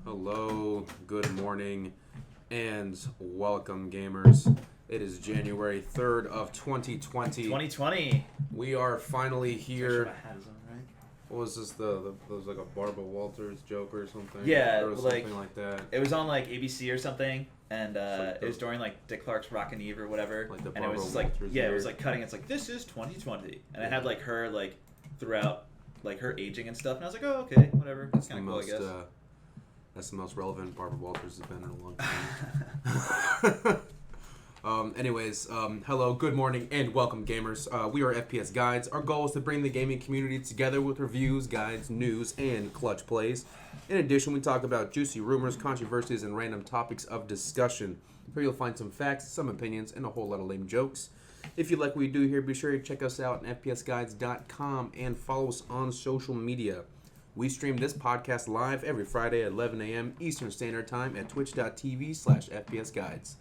Hello, good morning, and welcome, gamers. It is January 3rd of 2020. 2020. We are finally here. My hat is on, right? What was this? There was like a Barbara Walters joke or something? Yeah, or something like that. It was on like ABC or something, and like it was during like Dick Clark's Rockin' Eve or whatever. Like the and it was just Barbara like Walters it year. was like cutting. It's like this is 2020, and it had like her like throughout like her aging and stuff, and I was like, oh okay, whatever. That's kind of cool, I guess. That's the most relevant Barbara Walters has been in a long time. Anyways, hello, good morning, and welcome, gamers. We are FPS Guides. Our goal is to bring the gaming community together with reviews, guides, news, and clutch plays. In addition, we talk about juicy rumors, controversies, and random topics of discussion. Here you'll find some facts, some opinions, and a whole lot of lame jokes. If you like what we do here, be sure to check us out at FPSGuides.com and follow us on social media. We stream this podcast live every Friday at 11 a.m. Eastern Standard Time at twitch.tv/FPSGuides.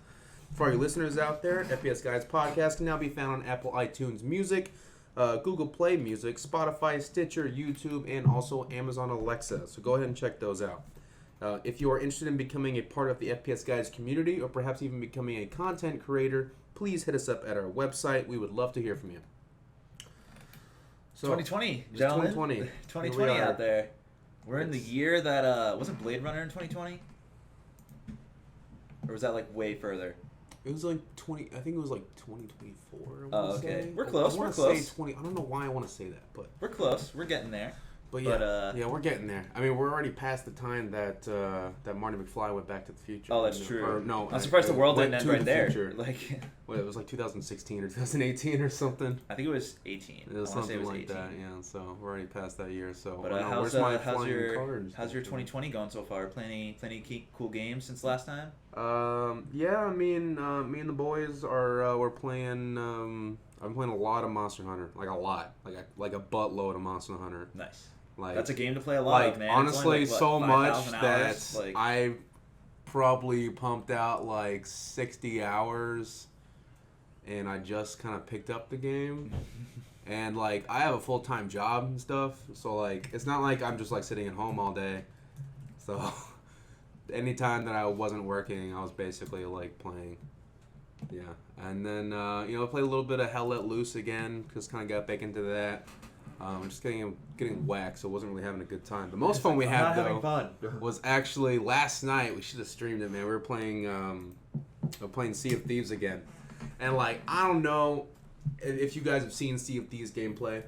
For all you listeners out there, FPS Guides podcast can now be found on Apple iTunes Music, Google Play Music, Spotify, Stitcher, YouTube, and also Amazon Alexa. So go ahead and check those out. If you are interested in becoming a part of the FPS Guides community or perhaps even becoming a content creator, please hit us up at our website. We would love to hear from you. So, 2020, gentlemen. 2020. 2020 out there. We're in the year that wasn't Blade Runner in 2020, or was that like way further? It was like 20. I think it was like 2024. Oh, okay. Say. We're close. I We're wanna close. Say 20. I don't know why I want to say that, but We're close. We're getting there. But yeah, we're getting there. I mean, we're already past the time that that Marty McFly went Back to the Future. Oh, that's true. Or, no, I'm surprised the world went didn't end to right the there. future. Like, Well, it was like 2016 or 2018 or something. I think it was 18. It was something like 18. that. Yeah. So we're already past that year. So But how's your 2020 going so far? Playing any cool games since last time? Yeah. I mean, me and the boys are we're playing. I'm playing a lot of Monster Hunter, like a lot, like a buttload of Monster Hunter. Nice. Like, that's a game to play a lot of, man. Honestly, it's so much that like, I probably pumped out like 60 hours, and I just kind of picked up the game. And like, I have a full-time job and stuff, so like, it's not like I'm just like sitting at home all day. So anytime that I wasn't working, I was basically like playing. Yeah, and then I played a little bit of Hell Let Loose again, because kind of got back into that. Just getting whacked, so wasn't really having a good time. The most fun we had though was actually last night. We should have streamed it, man. We were playing Sea of Thieves again, and like, I don't know if you guys have seen Sea of Thieves gameplay,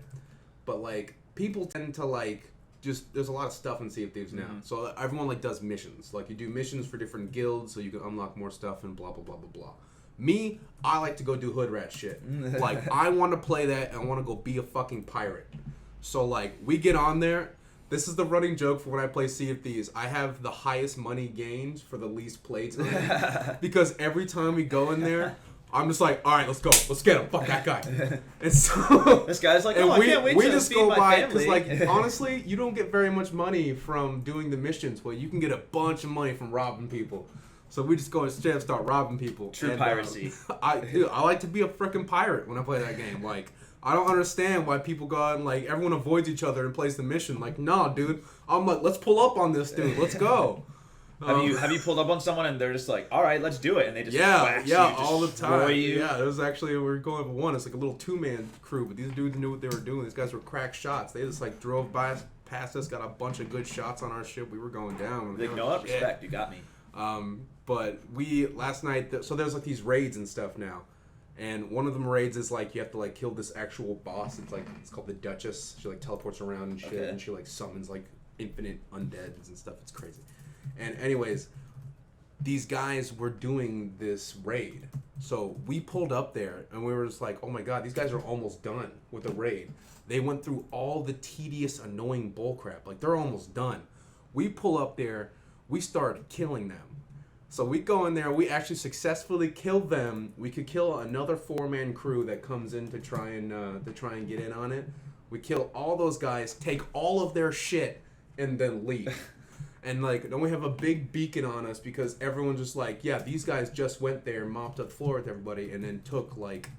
but like, people tend to like just, there's a lot of stuff in Sea of Thieves now. Mm-hmm. So everyone like does missions. Like, you do missions for different guilds, so you can unlock more stuff and blah blah blah blah blah. Me, I like to go do hood rat shit. Like, I want to play that and I want to go be a fucking pirate. So, like, we get on there. This is the running joke for when I play Sea of Thieves. I have the highest money gained for the least play time. Because every time we go in there, I'm just like, all right, let's go. Let's get him. Fuck that guy. And so... This guy's like, I can't wait to feed my family. Because, like, honestly, you don't get very much money from doing the missions, but you can get a bunch of money from robbing people. So we just go and straight up start robbing people. True piracy. I like to be a freaking pirate when I play that game. Like, I don't understand why people go out and, like, everyone avoids each other and plays the mission. Like, nah, dude. I'm like, let's pull up on this dude. Let's go. Have you pulled up on someone and they're just like, all right, let's do it, and they just whack you, all the time. You. Yeah, it was actually, we were going for one. It's like a little 2-man crew, but these dudes knew what they were doing. These guys were crack shots. They just like drove past us, got a bunch of good shots on our ship. We were going down. Like, no, respect. You got me. But we last night, so there's like these raids and stuff now, and one of them raids is like you have to like kill this actual boss. It's called the Duchess. She like teleports around and shit, okay. And she like summons like infinite undeads and stuff. It's crazy. And anyways, these guys were doing this raid, so we pulled up there and we were just like, oh my god, these guys are almost done with the raid. They went through all the tedious, annoying bullcrap. Like, they're almost done. We pull up there, we start killing them. So we go in there, we actually successfully kill them. We could kill another 4-man crew that comes in to try and get in on it. We kill all those guys, take all of their shit, and then leave. And like, then we have a big beacon on us because everyone's just like, yeah, these guys just went there, mopped up the floor with everybody, and then took like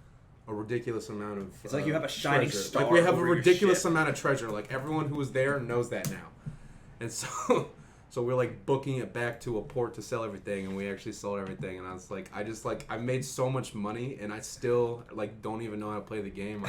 a ridiculous amount of It's like you have a shining treasure. star. Like, we have a over ridiculous your amount of treasure. Like, everyone who was there knows that now. And so So we're like booking it back to a port to sell everything, and we actually sold everything. And I was like, I made so much money, and I still like don't even know how to play the game.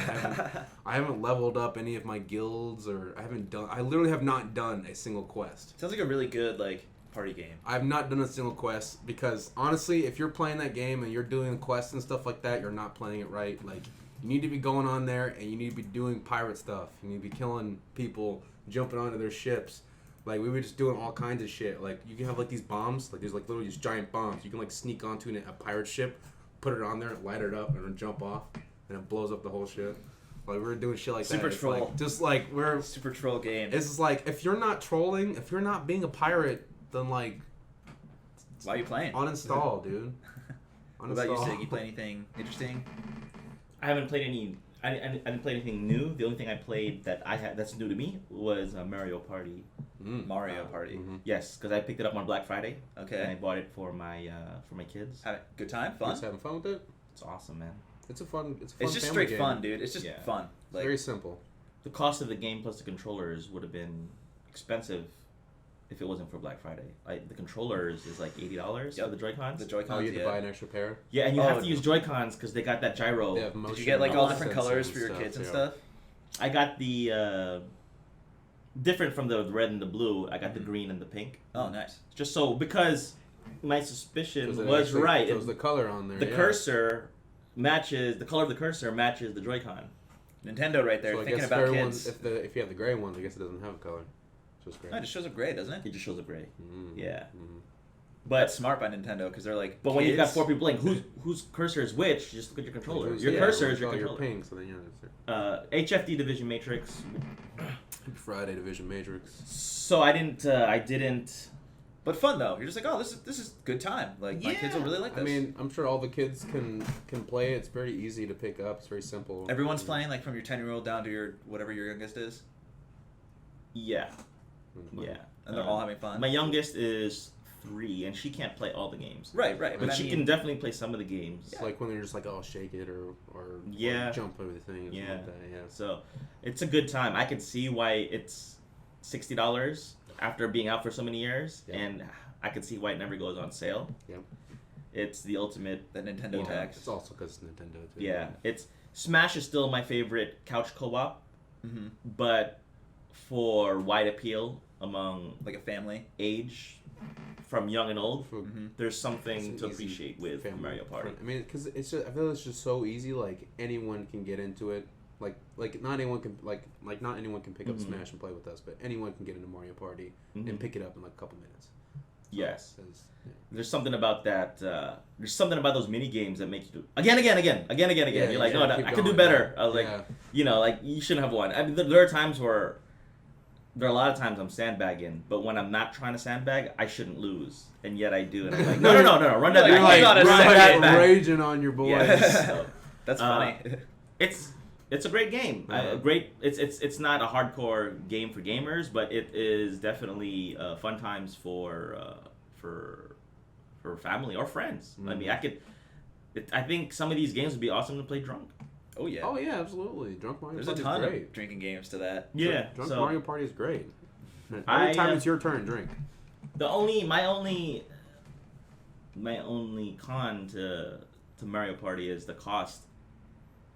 I haven't leveled up any of my guilds, or I literally have not done a single quest. Sounds like a really good like party game. I have not done a single quest because honestly, if you're playing that game and you're doing quests and stuff like that, you're not playing it right. Like you need to be going on there and you need to be doing pirate stuff. You need to be killing people, jumping onto their ships. Like, we were just doing all kinds of shit. Like, you can have, like, these bombs. Like, there's, like, literally these giant bombs. You can, like, sneak onto a pirate ship, put it on there, light it up, and then jump off. And it blows up the whole shit. Like, we were doing shit like Super that. troll. Like, just, like, we're... Super troll game. It's just, like, if you're not trolling, if you're not being a pirate, then, like... Why are you playing? Uninstall, dude. What about you, Sig? You play anything interesting? I haven't played any... I didn't play anything new. The only thing I played that's new to me was Mario Party. Mario Party. Mm-hmm. Yes, because I picked it up on Black Friday. Okay. And I bought it for my kids. Good time? Fun? Just having fun with it? It's awesome, man. It's a fun It's just family straight game. fun, dude. It's just fun. It's very simple. The cost of the game plus the controllers would have been expensive if it wasn't for Black Friday. Like the controllers is like $80 for the Joy-Cons. The Joy-Cons, Oh, you had to buy an extra pair? Yeah, and you have to use Joy-Cons because they got that gyro. Did you get like all different colors for your kids and stuff? I got the different from the red and the blue. I got the green and the pink. Oh, nice. Just so because my suspicion It was right. It was the color on there. The cursor matches the color of the cursor matches the Joy-Con. Nintendo right there, So I thinking guess about if kids. If you have the gray ones, I guess it doesn't have a color. It's just gray. No, it just shows up gray, doesn't it? It just shows up gray. Mm-hmm. Yeah. Mm-hmm. But That's smart by Nintendo because they're like. when you've got kids? 4 people playing, whose cursor is which? Just look at your controller. Your Yeah, cursor is your all controller. your ping, so then it's HFD Division Matrix. Friday Division Matrix. So I didn't. But fun though. You're just like, oh, this is good time. Like my kids will really like this. I mean, I'm sure all the kids can play it. It's very easy to pick up. It's very simple. Everyone's playing, like from your 10-year-old down to your whatever your youngest is. Yeah. Mm-hmm. Yeah. And they're all having fun. My youngest is 3, and she can't play all the games. Right. But I she mean, can definitely play some of the games. It's like when they're just like, oh, shake it or jump over the thing. Yeah. Like that, yeah. So it's a good time. I could see why it's $60 after being out for so many years, and I could see why it never goes on sale. Yep. It's the ultimate. the Nintendo tax. It's also because it's Nintendo too. Yeah. It's Smash is still my favorite couch co-op, Mm-hmm. but for wide appeal among Like a family. age, from young and old, Mm-hmm. there's something It's to an easy appreciate with family Mario Party. friend. I mean, because I feel it's just so easy. Like anyone can get into it. Like not anyone can not anyone can pick up Mhm. Smash and play with us, but anyone can get into Mario Party Mhm. and pick it up in like a couple minutes. Yes. It's- There's something about that. There's something about those mini games that make you do again. You're like, you no, gotta keep I could do going. better. I was Yeah. like, like you shouldn't have won. I mean, there are times where, there are a lot of times I'm sandbagging, but when I'm not trying to sandbag, I shouldn't lose, and yet I do. And I'm like, no, run that You're back. like, Not a run sandbag. that raging on your boys. Yes. So, That's funny. it's a great game. It's not a hardcore game for gamers, but it is definitely fun times for family or friends. I mean, I think some of these games would be awesome to play drunk. Oh yeah. Oh yeah, absolutely. Drunk Mario There's a Party ton is great. of drinking games to that. Yeah. Drunk so Mario Party is great. Every I, time it's your turn, drink. my only con to Mario Party is the cost.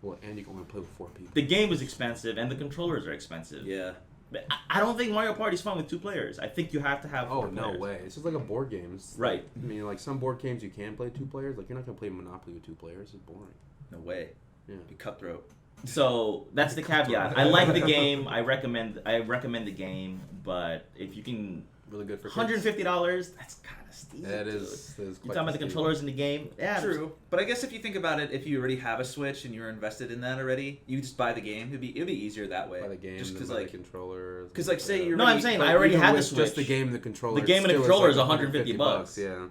Well, and you can only play with 4 people. The game is expensive and the controllers are expensive. Yeah. But I don't think Mario Party is fun with 2 players. I think you have to have 4 Oh, no players. way. It's just like a board game. It's Right. I mean, like some board games you can play 2 players. Like you're not gonna play Monopoly with 2 players. It's boring. No way. Yeah. Be cutthroat. So that's the caveat. I like the game. I recommend the game, but if you can, Really good for kids. $150. That's kind of steep. That dude. is You quite talking about the steep. controllers in the game? Yeah, True. But I guess if you think about it, if you already have a Switch and you're invested in that already, you just buy the game. It'd be easier that way. By the game, Just because because the controller. because, like, say you're No, I'm saying I already Even had the with Switch. Just the game and the controller. The game and the still controller is like $150. Yeah.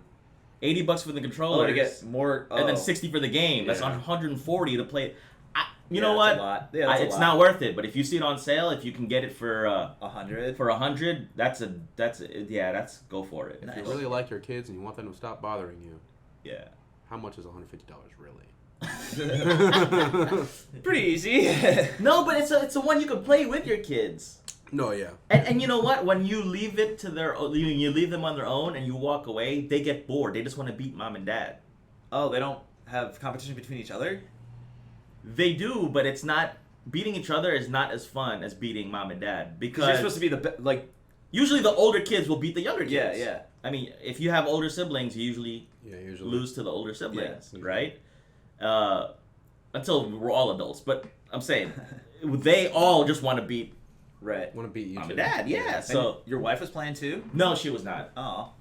$80 for the controller, to get more, and then $60 for the game. That's Yeah. $140 to play. You know what? That's a lot. Yeah, that's a it's lot. not worth it. But if you see it on sale, if you can get it for 100. $100, that's go for it. If you really like your kids and you want them to stop bothering you, Yeah. how much is $150 really? Pretty easy. No, but it's a one you can play with your kids. No, yeah. And you know what? When you leave it to you leave them on their own and you walk away, they get bored. They just want to beat mom and dad. Oh, they don't have competition between each other? They do, but it's not beating each other is not as fun as beating mom and dad Because you're supposed to be usually the older kids will beat the younger kids. Yeah, yeah. I mean, if you have older siblings, you usually lose to the older siblings, Yeah. right? Until we're all adults. But I'm saying, they all just want to beat Right. Want to beat you mom too. and dad, yeah. And So, your wife was playing too? no, she was not. Oh.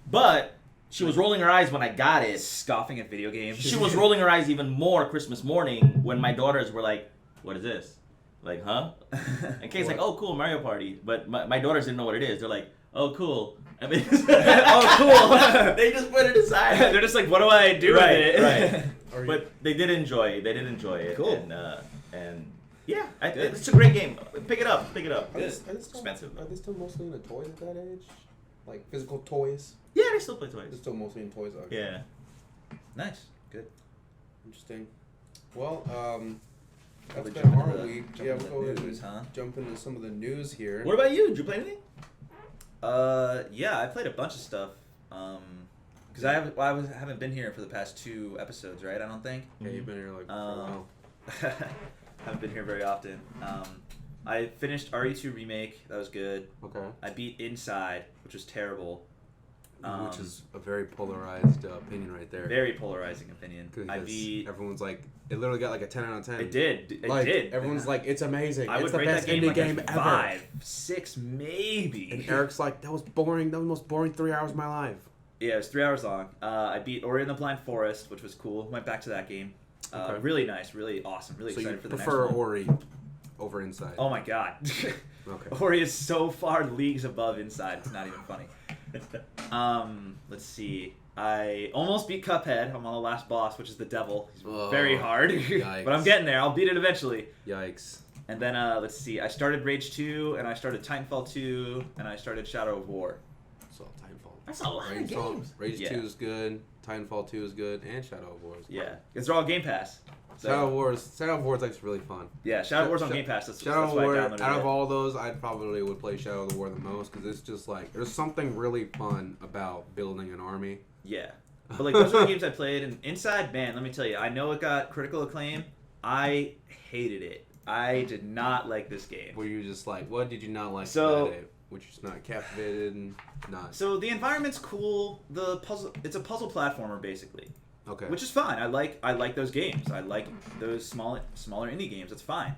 But she was rolling her eyes when I got it. Scoffing at video games. She was rolling her eyes even more Christmas morning when my daughters were like, "What is this?" Like, huh? And Kate's like, "Oh, cool, Mario Party." But my daughters didn't know what it is. They're like, "Oh, cool." I mean, oh, cool. They just put it aside. They're just like, what do I do Right, with it? right. But they did enjoy it. They did enjoy it. Cool. And yeah, Good. it's a great game. Pick it up. Pick it up. Are they, It's are they still, expensive. Are they still mostly into toys at that age? Like physical toys? Yeah, they still play They're toys. still mostly in toys. Okay. Yeah. Nice. Good. Interesting. Well, that's Probably been jump our into the- week. jump Yeah, into we'll the go ahead news, and huh? jump into some of the news here. What about you? Did you play anything? Yeah, I played a bunch of stuff. Because haven't been here for the past 2 episodes, right? I don't think. Yeah, you've been here like for a while. Haven't been here very often. I finished RE2 Remake. That was good. Okay. I beat Inside, which was terrible. Which is a very polarized opinion right there. Very polarizing opinion. I Because beat. everyone's like, it literally got like a 10 out of 10. It did. It like, did. Everyone's like, it's amazing. I It's would the rate best that game indie like game a ever. 5, 6, maybe. And Eric's like, that was boring. That was the most boring 3 hours of my life. Yeah, it was 3 hours long. I beat Ori and the Blind Forest, which was cool. Went back to that game. Okay. Really nice, really awesome, really So you excited for the next prefer one. Ori over Inside? Oh my god. Okay. Ori is so far leagues above Inside. It's not even funny. Let's see. I almost beat Cuphead. I'm on the last boss, which is the devil. He's Oh, very hard. yikes. But I'm getting there. I'll beat it eventually. Yikes. And then let's see. I started Rage 2, and I started Titanfall 2, and I started Shadow of War. So Titanfall. That's a lot of Rage, games. Rage Yeah. 2 is good. Titanfall 2 is good, and Shadow of War is good. Yeah, because they're all Game Pass. So, Shadow of War is actually really fun. Yeah, Shadow of War's on Sha- Game Pass. That's Shadow of why I War, downloaded out it. of all those, I probably would play Shadow of War the most because it's just like there's something really fun about building an army. Yeah. But like those are the games I played, and Inside, man, let me tell you, I know it got critical acclaim. I hated it. I did not like this game. Where you just like, what did you not like So- about it? Which is not captivated and not So the environment's cool. It's a puzzle platformer basically, okay. which is fine. I like those games. I like those smaller indie games. It's fine.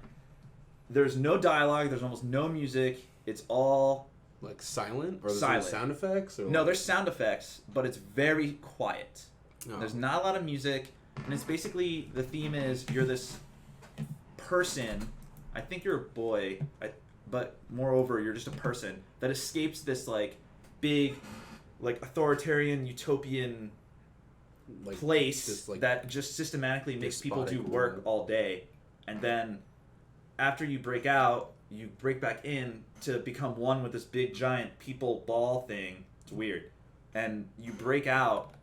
There's no dialogue. There's almost no music. It's all like silent or there's no Silent. sound effects or no. like- There's sound effects, but it's very quiet. No. There's not a lot of music, and it's basically the theme is you're this person. I think you're a boy, but moreover, you're just a person that escapes this like big, like authoritarian utopian like place just, like, that just systematically makes people do despotic work rule. all day, and then after you break out, you break back in to become one with this big giant people ball thing. It's weird, and you break out.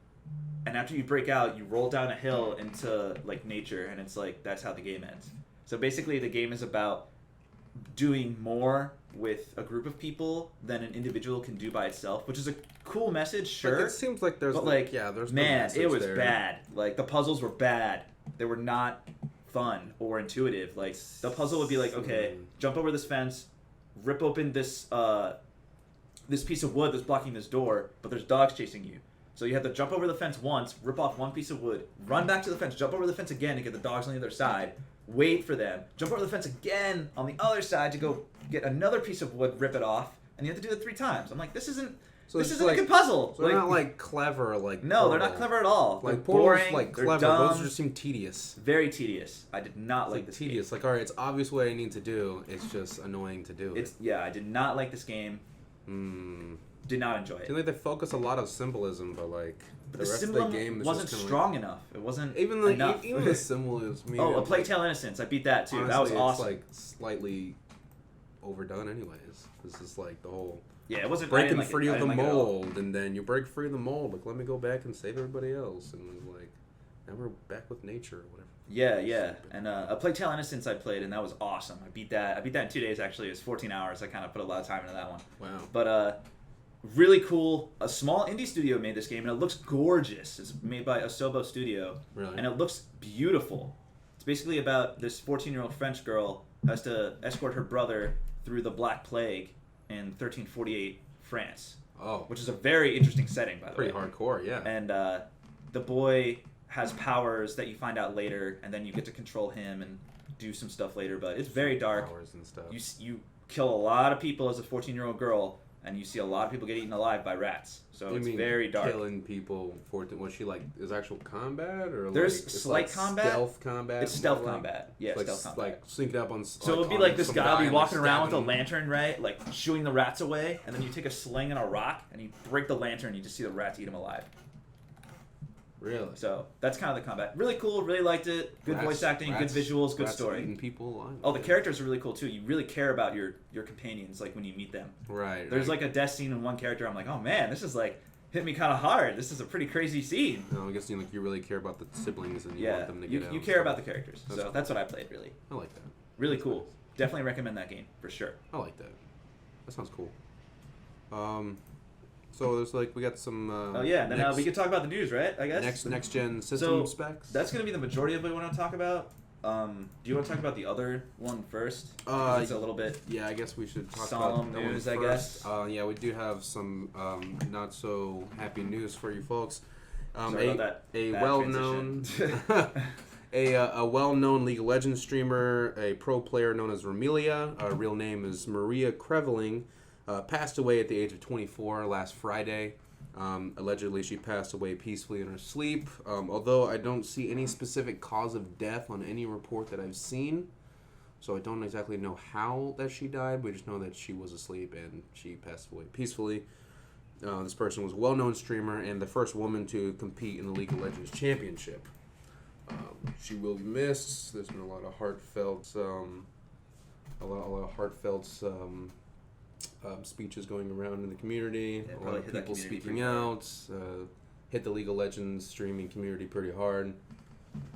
And after you break out, you roll down a hill into like nature, and it's like that's how the game ends. So basically, the game is about doing more with a group of people than an individual can do by itself, which is a cool message, sure. Like, it seems like there's but like, yeah, there's man, no message it was there. bad. Like the puzzles were bad. They were not fun or intuitive. Like the puzzle would be like, okay, jump over this fence, rip open this this piece of wood that's blocking this door, but there's dogs chasing you. So you have to jump over the fence once, rip off one piece of wood, run back to the fence, jump over the fence again to get the dogs on the other side, wait for them, jump over the fence again on the other side to go get another piece of wood, rip it off, and you have to do it 3 times. I'm like, this isn't a good puzzle. So they're not like clever, like no, they're not Portal. clever at all. Like They're Portal's boring, like they're clever. dumb, Those just seem tedious. very tedious. I did not It's like like this tedious. game. Like, all right, it's obvious what I need to do. It's just annoying to do. I did not like this game. Did not enjoy I it. feel like they focus a lot of symbolism, but like But the the rest of symbolism the game is wasn't just kinda strong enough. It wasn't Like, even enough. even the symbolism. Maybe Oh, A it's Plague like, Tale Innocence. I beat that too. honestly, That was it's awesome. like slightly overdone, anyways. This is like the whole Yeah, it wasn't I breaking didn't like free it. I of the didn't like it at all. mold, and then you break free of the mold. Like, let me go back and save everybody else, and it was like, Now we're back with nature or whatever. Yeah. And a Plague Tale Innocence I played, and that was awesome. I beat that in 2 days, actually. It was 14 hours. I kind of put a lot of time into that one. Wow. But really cool. A small indie studio made this game, and it looks gorgeous. It's made by Asobo Studio. Really? And it looks beautiful. It's basically about this 14-year-old French girl who has to escort her brother through the Black Plague in 1348 France. Oh. Which is a very interesting setting, by the way. Pretty hardcore, yeah. And the boy has powers that you find out later, and then you get to control him and do some stuff later. But it's very dark. Powers and stuff. You kill a lot of people as a 14-year-old girl, and you see a lot of people get eaten alive by rats. So You it's mean very dark. killing people for was she like is actual combat or There's like, it's slight like combat. Stealth combat. It's stealth like, combat. Yeah, like, stealth combat. Like sneaking up on. So it would be on like this some guy will be and, walking like, around with a stabbing- lantern, right? Like shooing the rats away, and then you take a sling and a rock, and you break the lantern, and you just see the rats eat him alive. Really? So that's kind of the combat. Really cool. Really liked it. Good voice acting. Good visuals. Good rats story. Eating people alive. Oh, the characters are really cool too. You really care about your companions, like when you meet them. Right. There's like a death scene in one character. I'm like, oh man, this is like hit me kind of hard. This is a pretty crazy scene. No, I guess you really care about the siblings and you want them to you, get out. you care about the characters. That's So cool. that's what I played. Really, I like that. really cool. Definitely recommend that game for sure. I like that. That sounds cool. So there's like we got some. Oh yeah, and then we could talk about the news, right? I guess next gen system So, specs. that's gonna be the majority of what we want to talk about. Do you want to talk about the other one first? It's a little bit. Yeah, I guess we should talk Solemn about that one news, I first. guess. Yeah, we do have some not so happy news for you folks. Sorry about that a bad well-known transition. a well-known League of Legends streamer, a pro player known as Romelia. Her real name is Maria Creveling. Passed away at the age of 24 last Friday. Allegedly, she passed away peacefully in her sleep. Although I don't see any specific cause of death on any report that I've seen, so I don't exactly know how that she died. We just know that she was asleep and she passed away peacefully. This person was a well-known streamer and the first woman to compete in the League of Legends Championship. She will be missed. There's been a lot of heartfelt, speeches going around in the community. Yeah, A lot of hit that people community speaking pretty hard. out. Hit the League of Legends streaming community pretty hard.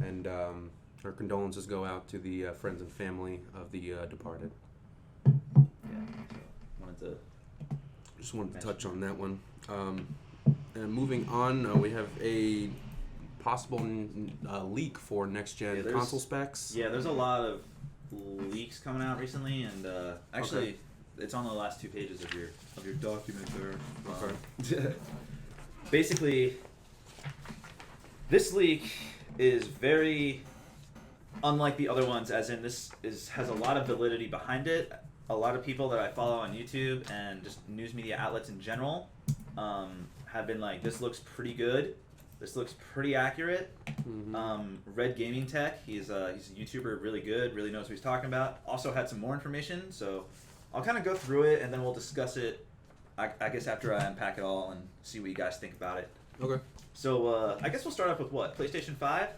And our condolences go out to the friends and family of the departed. Yeah. So Just wanted to touch on that one. And moving on, we have a possible leak for next-gen there's- console specs. yeah, there's a lot of leaks coming out recently, and actually, it's on the last 2 pages of your document there. Basically, this leak is very unlike the other ones, as in this has a lot of validity behind it. A lot of people that I follow on YouTube and just news media outlets in general have been like, this looks pretty good. This looks pretty accurate. Mm-hmm. Red Gaming Tech, he's a YouTuber, really good, really knows what he's talking about. Also had some more information, so I'll kind of go through it and then we'll discuss it, I guess, after I unpack it all and see what you guys think about it. Okay. So I guess we'll start off with what? PlayStation 5?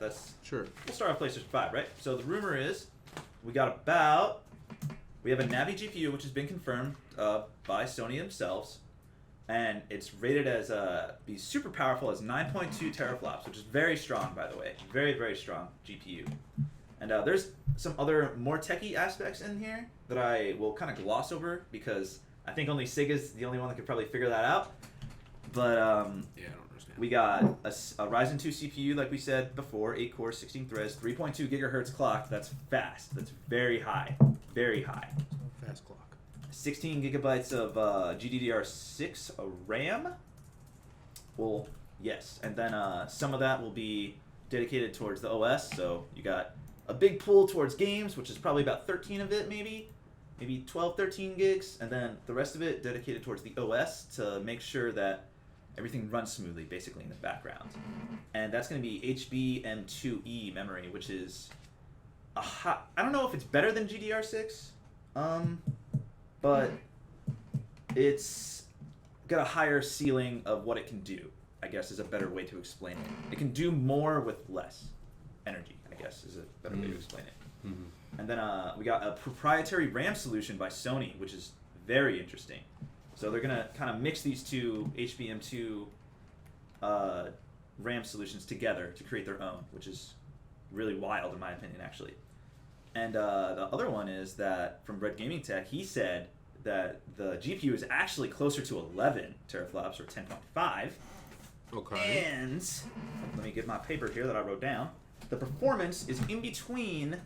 Sure. We'll start off PlayStation 5, right? So the rumor is we have a Navi GPU, which has been confirmed by Sony themselves, and it's rated as be super powerful as 9.2 teraflops, which is very strong, by the way. Very, very strong GPU. And there's some other more techie aspects in here that I will kind of gloss over because I think only Sega's the only one that could probably figure that out. But Yeah, I don't understand. we got a Ryzen 2 CPU, like we said before, 8 cores, 16 threads, 3.2 gigahertz clock. That's fast. That's very high. Very high. Fast clock. 16 gigabytes of GDDR6 RAM. Well, yes. And then some of that will be dedicated towards the OS. So you got a big pool towards games, which is probably about 13 of it, maybe 12, 13 gigs. And then the rest of it dedicated towards the OS to make sure that everything runs smoothly, basically, in the background. And that's going to be HBM2E memory, which is I don't know if it's better than GDR6, but it's got a higher ceiling of what it can do, I guess, is a better way to explain it. It can do more with less energy, I guess, is a better way to explain it. Mm-hmm. And then we got a proprietary RAM solution by Sony, which is very interesting. So they're going to kind of mix these two HBM2 RAM solutions together to create their own, which is really wild in my opinion, actually. And the other one is that from Red Gaming Tech, he said that the GPU is actually closer to 11 teraflops or 10.5. Okay. And let me get my paper here that I wrote down. The performance is in between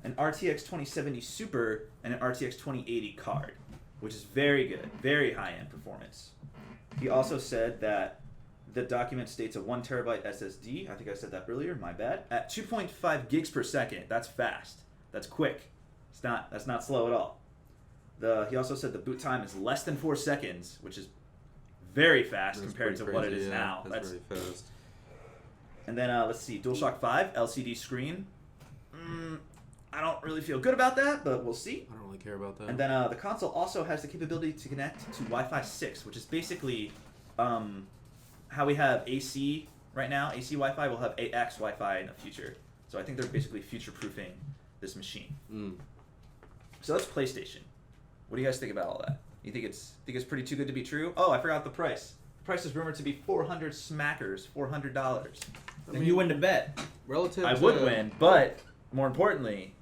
an RTX 2070 Super and an RTX 2080 card, which is very good, very high-end performance. He also said that the document states a 1 terabyte SSD. I think I said that earlier, my bad. At 2.5 gigs per second. That's fast. That's quick. That's not slow at all. He also said the boot time is less than 4 seconds, which is very fast compared to what it is now. That's very fast. And then let's see, DualShock 5 LCD screen. I don't really feel good about that, but we'll see. I don't really care about that. And then the console also has the capability to connect to Wi-Fi 6, which is basically how we have AC right now. AC Wi-Fi will have AX Wi-Fi in the future. So I think they're basically future-proofing this machine. So that's PlayStation. What do you guys think about all that? You think it's pretty too good to be true? Oh, I forgot the price. The price is rumored to be $400 smackers, $400. Then you win the bet. Relative I to... would win, but more importantly,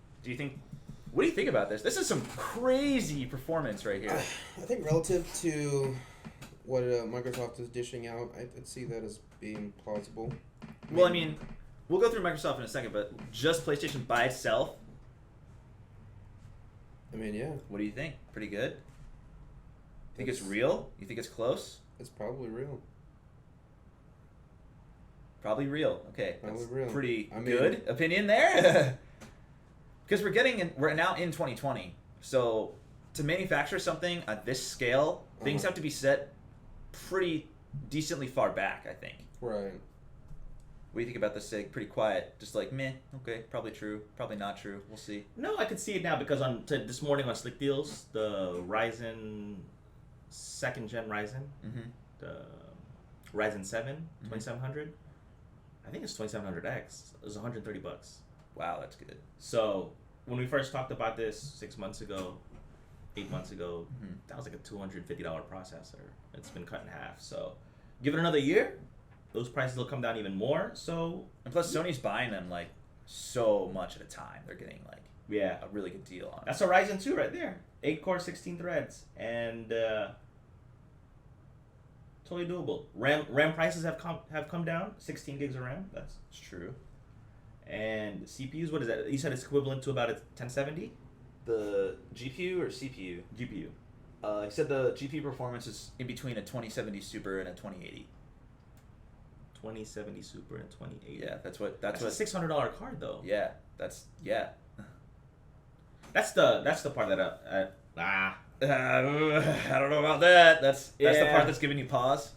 what do you think about this? This is some crazy performance right here. I think relative to what Microsoft is dishing out, I'd see that as being plausible. Well, I mean, we'll go through Microsoft in a second, but just PlayStation by itself, I mean, yeah, what do you think? Pretty good? You think it's real? You think it's close? it's probably real. Probably real. Okay, Probably that's real. pretty I mean- good opinion there. Because we're now in 2020, so to manufacture something at this scale, things have to be set pretty decently far back, I think. Right. What do you think about this, Sig? Pretty quiet, just like meh. Okay, probably true, probably not true. We'll see. No, I could see it now because this morning on Slick Deals, the Ryzen 2nd gen Ryzen, the Ryzen 7 2700, I think it's 2700X. It was $130. Wow, that's good. So when we first talked about this 6 months ago, 8 months ago, that was like a $250 processor. It's been cut in half. So give it another year, those prices will come down even more. So And plus, Sony's buying them like so much at a time. They're getting like yeah, a really good deal on it. that's a Ryzen 2 right there. 8 core, 16 threads, and totally doable. RAM prices have come down. 16 gigs of RAM. That's true. And CPUs, what is that? You said it's equivalent to about a 1070 The GPU or CPU? GPU. He said the GPU performance is in between a 2070 Super and a 2080. 2070 Super and 2080. Yeah, that's what. That's a $600 card though. Yeah, that's That's the part that I don't know about that. That's the Yeah. part that's giving you pause.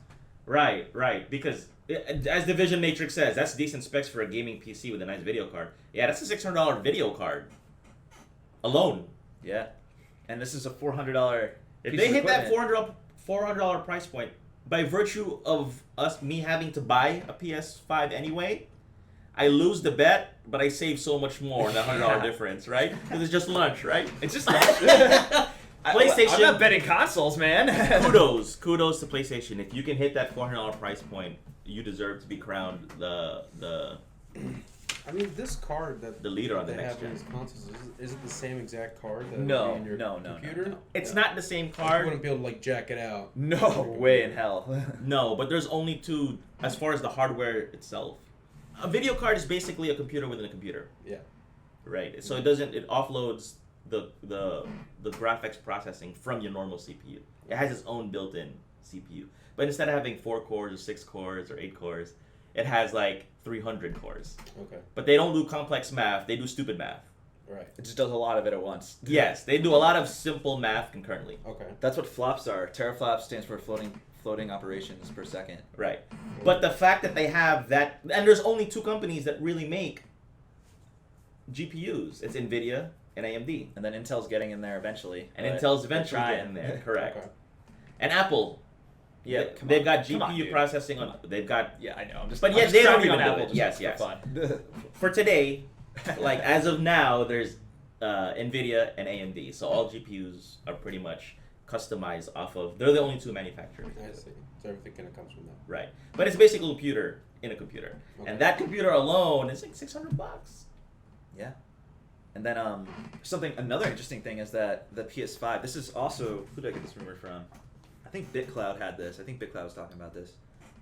right because as the Vision Matrix says, that's decent specs for a gaming PC with a nice video card. Yeah, that's a $600 video card alone. Yeah, and this is a $400. If piece they of hit that equipment. $400 price point, by virtue of me having to buy a PS5 anyway, I lose the bet, but I save so much more in the $100 difference, right? Because it's just lunch, right? It's just PlayStation. I'm not betting consoles, man. kudos to PlayStation. If you can hit that $400 price point, you deserve to be crowned the I mean, this card that The leader on the they next have in gen. these consoles, is it the same exact card that No, would be in your no, computer? no. It's No. not the same You card. wouldn't be able to like jack it out. No way in hell. No, but there's only two as far as the hardware itself. A video card is basically a computer within a computer. Yeah. Right. So it offloads the graphics processing from your normal CPU. It has its own built-in CPU. But instead of having 4 cores or 6 cores or 8 cores, it has like 300 cores. Okay. But they don't do complex math, they do stupid math. Right. It just does a lot of it at once. Yes, they do a lot of simple math concurrently. Okay. That's what flops are. Teraflops stands for floating operations per second. Right. But the fact that they have that, and there's only 2 companies that really make GPUs. It's NVIDIA and AMD. And then Intel's getting in there eventually. And but Intel's they're eventually trying. getting there, correct. Okay. And Apple. Yeah, They've got Come on, GPU dude. processing on. They've got. Yeah, I know. I'm just. But I'm yet just they don't crapping even on do Apple it. just Yes, for yes. fun. For today, like as of now, there's NVIDIA and AMD. So all GPUs are pretty much customize off of. They're the only two manufacturers. I see. So everything kind of comes from that. Right. But it's basically a computer in a computer. Okay. And that computer alone is like $600. Yeah. And then another interesting thing is that the PS5, this is also, who did I get this rumor from? I think BitCloud had this. I think BitCloud was talking about this.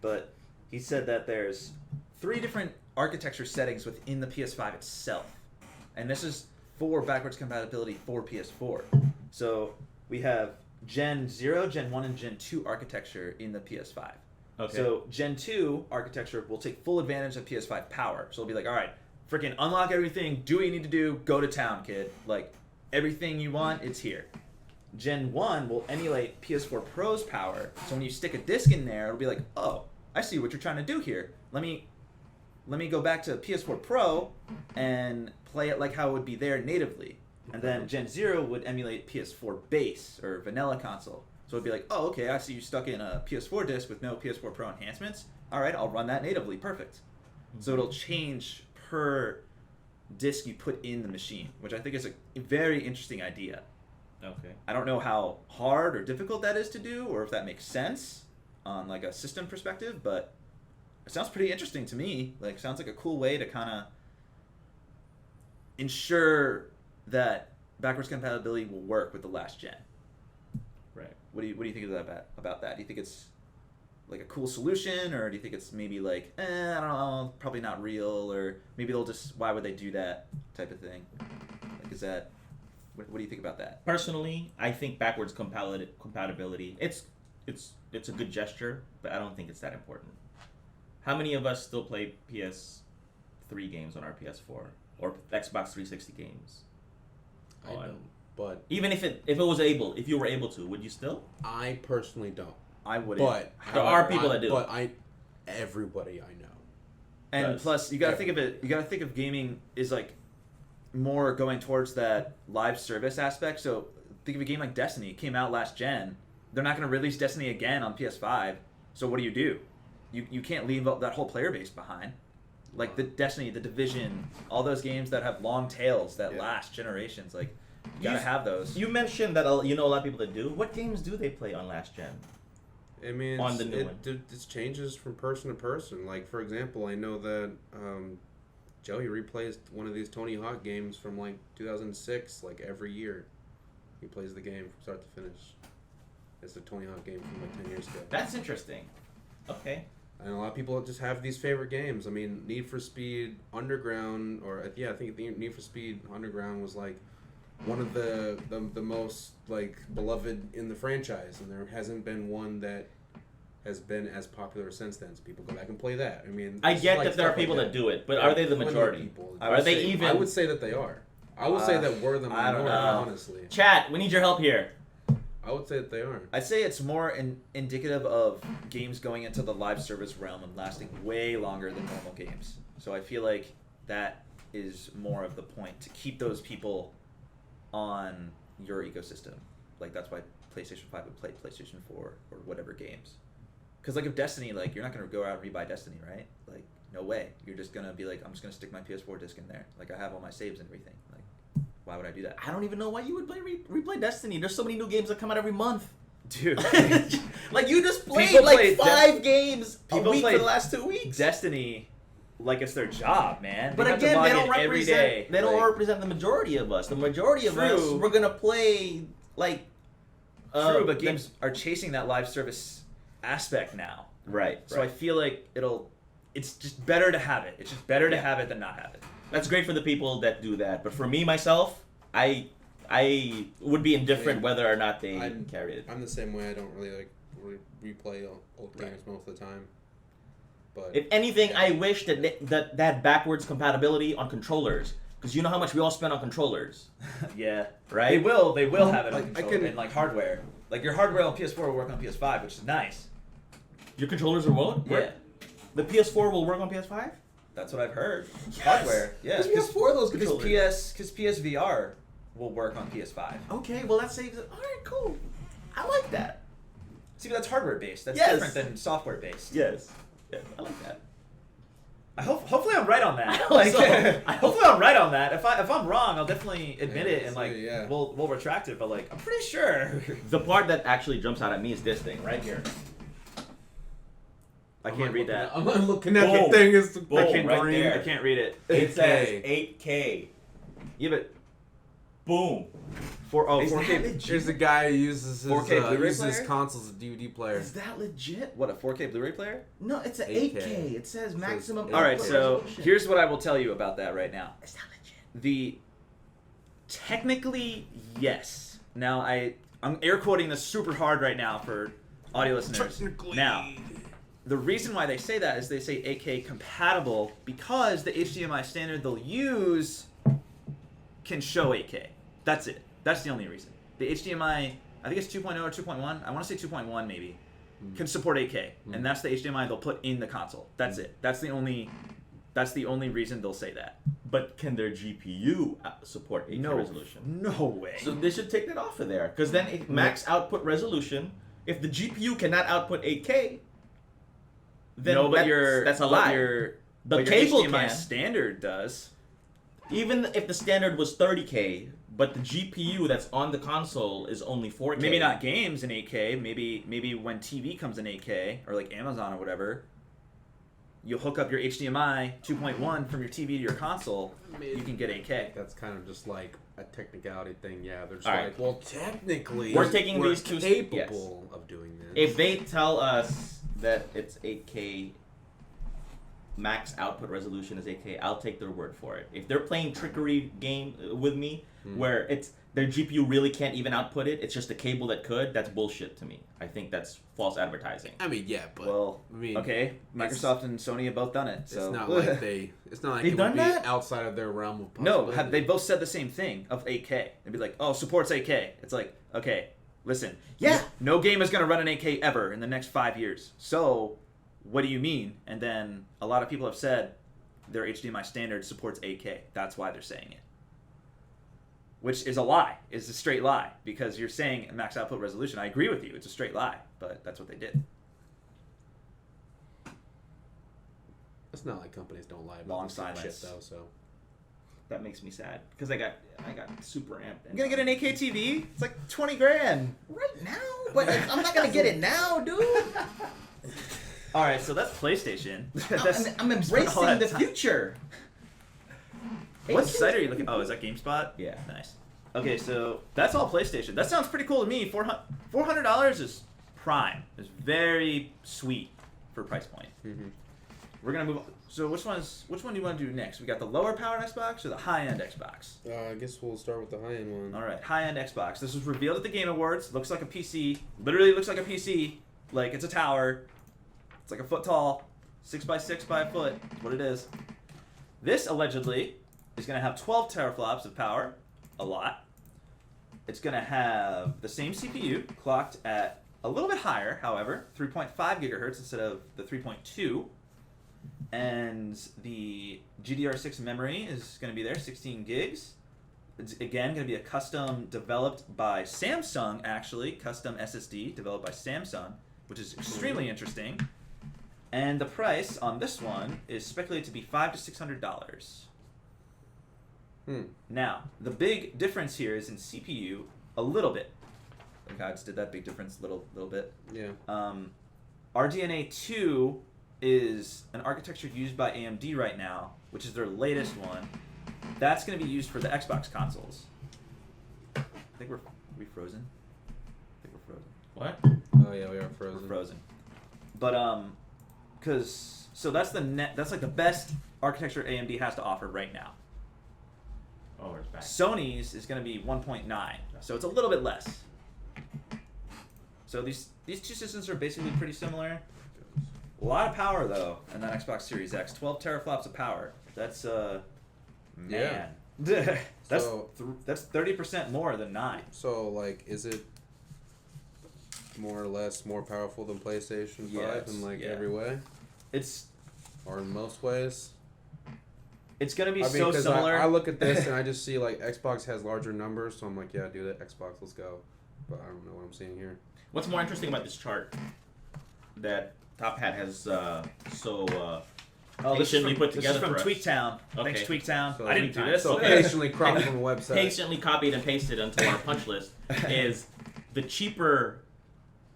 But he said that there's 3 different architecture settings within the PS5 itself. And this is for backwards compatibility for PS4. So we have Gen 0, Gen 1, and Gen 2 architecture in the PS5. Okay. So Gen 2 architecture will take full advantage of PS5 power. So it'll be like, all right, freaking unlock everything, do what you need to do, go to town, kid. Like, everything you want, it's here. Gen 1 will emulate PS4 Pro's power. So when you stick a disc in there, it'll be like, oh, I see what you're trying to do here. Let me go back to PS4 Pro and play it like how it would be there natively. And then Gen 0 would emulate PS4 base or vanilla console. So it'd be like, oh, okay, I see you stuck in a PS4 disc with no PS4 Pro enhancements. All right, I'll run that natively. Perfect. Mm-hmm. So it'll change per disc you put in the machine, which I think is a very interesting idea. Okay. I don't know how hard or difficult that is to do, or if that makes sense on like a system perspective, but it sounds pretty interesting to me. Like, sounds like a cool way to kind of ensure that backwards compatibility will work with the last gen. Right. What do you think of about that? Do you think it's like a cool solution, or do you think it's maybe like, I don't know, probably not real, or maybe they'll just, why would they do that type of thing? Like, is that, what do you think about that? Personally, I think backwards compatibility, it's a good gesture, but I don't think it's that important. How many of us still play PS3 games on our PS4 or Xbox 360 games? I don't. But even if you were able to, would you still? I personally don't. I wouldn't. But there are people that do. But everybody I know. And does. plus, you gotta think of it. You gotta think of gaming is like more going towards that live service aspect. So think of a game like Destiny. It came out last gen. They're not gonna release Destiny again on PS5. So what do? You can't leave that whole player base behind. Like the Destiny, the Division, all those games that have long tails that last generations. Like you gotta have those. You mentioned that a lot of people that do. What games do they play on last gen? I mean, On the new one. It changes from person to person. Like, for example, I know that Joey replays one of these Tony Hawk games from, like, 2006, like, every year. He plays the game from start to finish. It's a Tony Hawk game from, like, 10 years ago. That's interesting. Okay. And a lot of people just have these favorite games. I mean, Need for Speed Underground, I think Need for Speed Underground was, like, one of the most like beloved in the franchise, and there hasn't been one that has been as popular since then. So people go back and play that. I mean, I get that there are people that do it, but are they the majority? Are they even? I would say that they are. I would say that we're the I don't minority, know. honestly. Chat, we need your help here. I would say that they are. I'd say it's more indicative of games going into the live service realm and lasting way longer than normal games. So I feel like that is more of the point, to keep those people on your ecosystem. Like, that's why PlayStation 5 would play PlayStation 4 or whatever games. Because, like, if Destiny, like, you're not going to go out and rebuy Destiny, right? Like, no way. You're just going to be like, I'm just going to stick my PS4 disc in there. Like, I have all my saves and everything. Like, why would I do that? I don't even know why you would play replay Destiny. There's so many new games that come out every month. Dude. Like, you just played People like play 5 games a people week play for the last 2 weeks. Destiny like it's their job, man. But have to again, log they don't in every day. represent. They don't Like, represent the majority of us. The majority of us, True. we're gonna play like. True, but games are chasing that live service aspect now. Right. So I feel like it's just better to have it. It's just better to have it than not have it. That's great for the people that do that, but for me myself, I would be indifferent whether or not they carry it. I'm the same way. I don't really like replay old games most of the time. But If anything, I wish that backwards compatibility on controllers, because you know how much we all spend on controllers. Yeah. Right? They will have it on Like, controller and like hardware. Like your hardware on PS4 will work on PS5, which is nice. Your controllers will work? Yeah. The PS4 will work on PS5? That's what I've heard. Yes! Hardware. Yeah. We have 4 of those controllers. Because PSVR will work on PS5. Okay, well that saves it. Alright, cool. I like that. See, but that's hardware based. That's Yes. different than software based. Yes. Yes, I like that. Hopefully I'm right on that. Like, Hopefully I'm right on that. If I'm wrong, I'll definitely admit Yeah, it and like yeah. we'll retract it. But like I'm pretty sure. The part that actually jumps out at me is this thing right here. I can't read that. I'm not looking at Boom. the thing. It's the Boom, freaking right green. there. I can't read it. It 8K. says 8K. Yeah, but Boom. 4K. Here's the guy who uses his 4K Blu-ray uses his player? console as a DVD player. Is that legit? What, a 4K Blu-ray player? No, it's an 8K. 8K. It says maximum. 8K. All right, output so resolution. here's what I will tell you about that right now. Is that legit? Technically, yes. Now I'm air quoting this super hard right now for audio listeners. Technically. Now, the reason why they say that is they say 8K compatible because the HDMI standard they'll use can show 8K. That's it. That's the only reason. The HDMI, I think it's 2.0 or 2.1. I want to say 2.1 maybe. Can support 8K, and that's the HDMI they'll put in the console. That's it. That's the only reason they'll say that. But can their GPU support 8K resolution? No way. So they should take that off of there, because then it max output resolution. If the GPU cannot output 8K, then no, but that's a but lie. your The but cable your HDMI can. standard does. Even if the standard was 30K, but the GPU that's on the console is only 4K. Maybe not games in 8K. Maybe when TV comes in 8K or like Amazon or whatever, you hook up your HDMI 2.1 from your TV to your console. You can get 8K. That's kind of just like a technicality thing. Yeah, they're just All like, right. well, technically, We're taking these two- capable of doing this. If they tell us that it's 8K, max output resolution is 8K, I'll take their word for it. If they're playing trickery game with me, where it's their GPU really can't even output it, it's just a cable that could, that's bullshit to me. I think that's false advertising. I mean, yeah, but Well, I mean, okay, Microsoft and Sony have both done it. So it's not like it's not like They've it would done be that? outside of their realm of No, possibility. they both said the same thing of 8K. They'd be like, "Oh, supports 8K." It's like, okay, listen, Yeah. no game is gonna run an 8K ever in the next 5 years. So, what do you mean? And then a lot of people have said their HDMI standard supports 8K. That's why they're saying it. Which is a lie. Is a straight lie because you're saying max output resolution. I agree with you. It's a straight lie, but that's what they did. It's not like companies don't lie about Long this kind of silence. shit, though. So That makes me sad because I got super amped. You gonna get an 8K TV? It's like 20 grand. right now, but like, I'm not gonna get it now, dude. All right, so that's PlayStation. That's, I'm all embracing that the time. future. What site are you looking? Oh, is that GameSpot? Yeah. Nice. Okay, so that's all PlayStation. That sounds pretty cool to me. $400 is prime. It's very sweet for price point. We're gonna move on. So which one do you want to do next? We got the lower powered Xbox or the high end Xbox? I guess we'll start with the high end one. All right, high end Xbox. This was revealed at the Game Awards. Looks like a PC. Literally looks like a PC. Like it's a tower. It's like a foot tall, 6x6 by a foot. That's what it is. This allegedly is going to have 12 teraflops of power. A lot. It's going to have the same CPU, clocked at a little bit higher, however, 3.5 gigahertz instead of the 3.2. And the GDR6 memory is going to be there, 16 gigs. It's again going to be a custom developed by Samsung, actually. Custom SSD developed by Samsung, which is extremely interesting. And the price on this one is speculated to be $500 to $600. Now, the big difference here is in CPU a little bit. Like I just did that big difference little bit. Yeah. RDNA 2 is an architecture used by AMD right now, which is their latest one. That's going to be used for the Xbox consoles. I think are we frozen? I think we're frozen. What? Oh yeah, we are frozen. We're frozen. But so that's that's like the best architecture AMD has to offer right now. Oh, it's back. Sony's is going to be 1.9, so it's a little bit less. So these two systems are basically pretty similar. A lot of power though in that Xbox Series X. 12 teraflops of power. That's man. that's So- that's 30% more than 9. So like, is it more or less more powerful than PlayStation 5 Yes, in like yeah. every way, It's or in most ways? gonna be I mean, so 'cause similar. I look at this and I just see like Xbox has larger numbers, so I'm like, yeah, do that Xbox, let's go. But I don't know what I'm seeing here. What's more interesting about this chart that Top Hat has so Oh, this is patiently from, put together this is for from us. Tweaktown. Okay. Thanks, Tweaktown. So I didn't do Tweaktown. this. So Okay. patiently cropped from a website. Patiently copied and pasted onto our punch list is the cheaper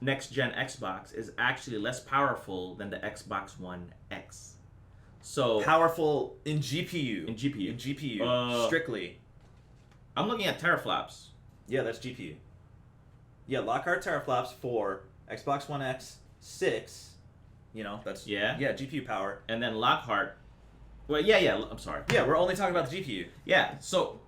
next-gen Xbox is actually less powerful than the Xbox One X. So Powerful in GPU. in GPU. In GPU. Strictly. I'm looking at teraflops. Yeah, that's GPU. Yeah, Lockhart teraflops for Xbox One X 6. You know, that's Yeah. GPU power. And then Lockhart. Well, yeah. I'm sorry. Yeah, we're only talking about the GPU. Yeah. So.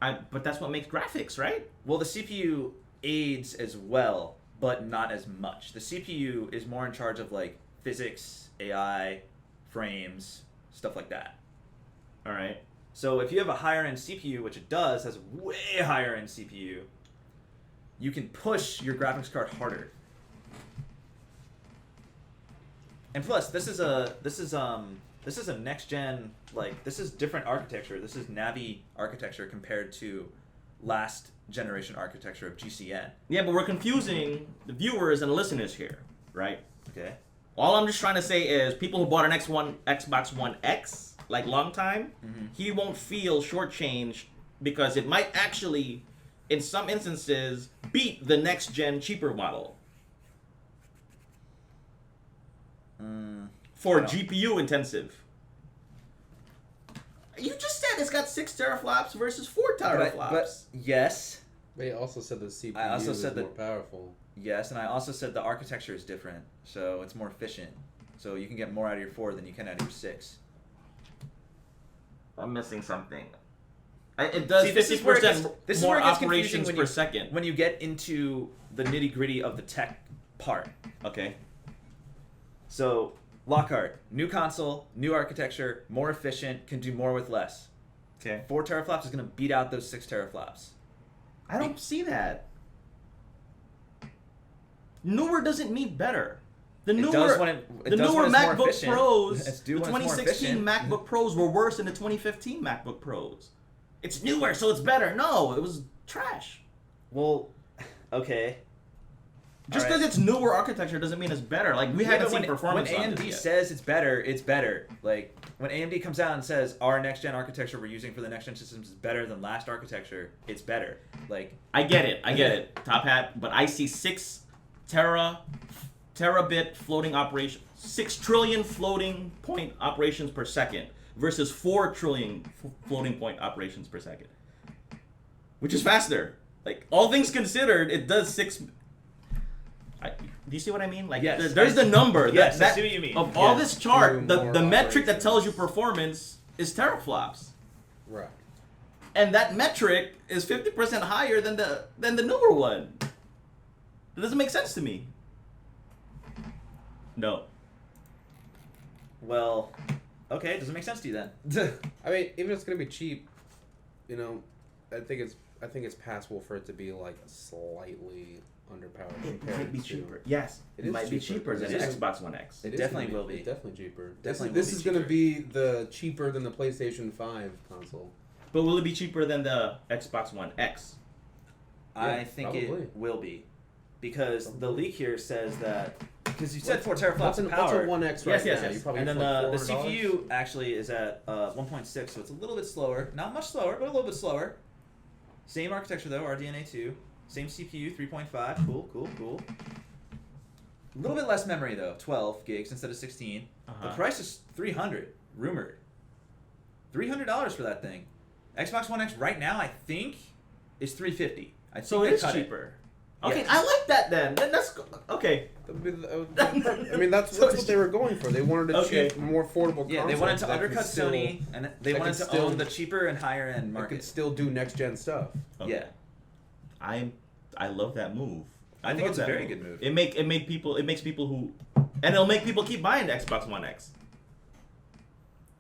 But that's what makes graphics, right? Well, the CPU aids as well, but not as much. The CPU is more in charge of like physics, AI, frames, stuff like that. All right. So if you have a higher end CPU, which it does, has a way higher end CPU, you can push your graphics card harder. And plus, this is a next gen, like this is different architecture. This is Navi architecture compared to last generation architecture of GCN. Yeah, but we're confusing the viewers and the listeners here, right? Okay. All I'm just trying to say is people who bought an Xbox One X, like long time, he won't feel shortchanged because it might actually, in some instances, beat the next gen cheaper model. For GPU intensive. You just said it's got 6 teraflops versus 4 teraflops. But yes, They also said the CPU I also is said more that- powerful. yes, and I also said the architecture is different, so it's more efficient. So you can get more out of your 4 than you can out of your 6. I'm missing something. It does See, this is where it 50% gets- this is more where it gets confusing operations when per you- second. When you get into the nitty gritty of the tech part. Okay. So, Lockhart, new console, new architecture, more efficient, can do more with less. Okay. 4 teraflops is going to beat out those 6 teraflops. I don't see that. Newer doesn't mean better. The newer, does when the does newer when it's more MacBook efficient. Pros, It's the due when it's more 2016 efficient. MacBook Pros were worse than the 2015 MacBook Pros. It's newer, so it's better. No, it was trash. Well, okay. Just All right. because it's newer architecture doesn't mean it's better. Like we haven't but seen when performance on AMD this yet. says it's better, it's better. Like when AMD comes out and says our next gen architecture we're using for the next gen systems is better than last architecture, it's better. Like I get it, top hat. But I see 6 terabit floating operation, 6 trillion floating point operations per second versus 4 trillion floating point operations per second, which is faster. Like all things considered, it does 6. Do you see what I mean? Like Yes, there's the number. Yes, I that, see what you mean. Of all Yes. this chart, Doing the more metric that operations. tells you performance is teraflops. Right. And that metric is 50% higher than the newer one. It doesn't make sense to me. No. well, okay, it doesn't make sense to you then. I mean, even if it's gonna be cheap, you know, I think it's passable for it to be like slightly underpowered. It compared might be to- cheaper. Yes, It it is might be cheaper. cheaper than It the is. Xbox One X. It is definitely gonna will be. It's definitely cheaper. Definitely This will is be gonna cheaper. be the cheaper than the PlayStation 5 console. But will it be cheaper than the Xbox One X? I Yeah, think probably. it will be. Because the Probably. leak here says that because you said What's- 4 teraflops What's of a power. One X right Yes, yes, now? yes. You probably And then get like the $400. CPU actually is at 1.6, so it's a little bit slower. Not much slower, but a little bit slower. Same architecture though, RDNA 2. Same CPU, 3.5. Cool. A little bit less memory though, 12 gigs instead of 16. The price is $300, rumored. $300 for that thing. Xbox One X right now, I think, is $350. I think So they it is cut cheaper. Okay, Yes. I like that then. Then that's okay. I mean, that's what they were going for. They wanted a Okay. cheap, more affordable console. Yeah, they wanted to that could undercut still- Sony, and they that wanted could to still- own the cheaper and higher end It market. could still do next gen stuff. Okay. Yeah. I love that move. I think love it's a that very good move. It makes people who, and it'll make people keep buying the Xbox One X.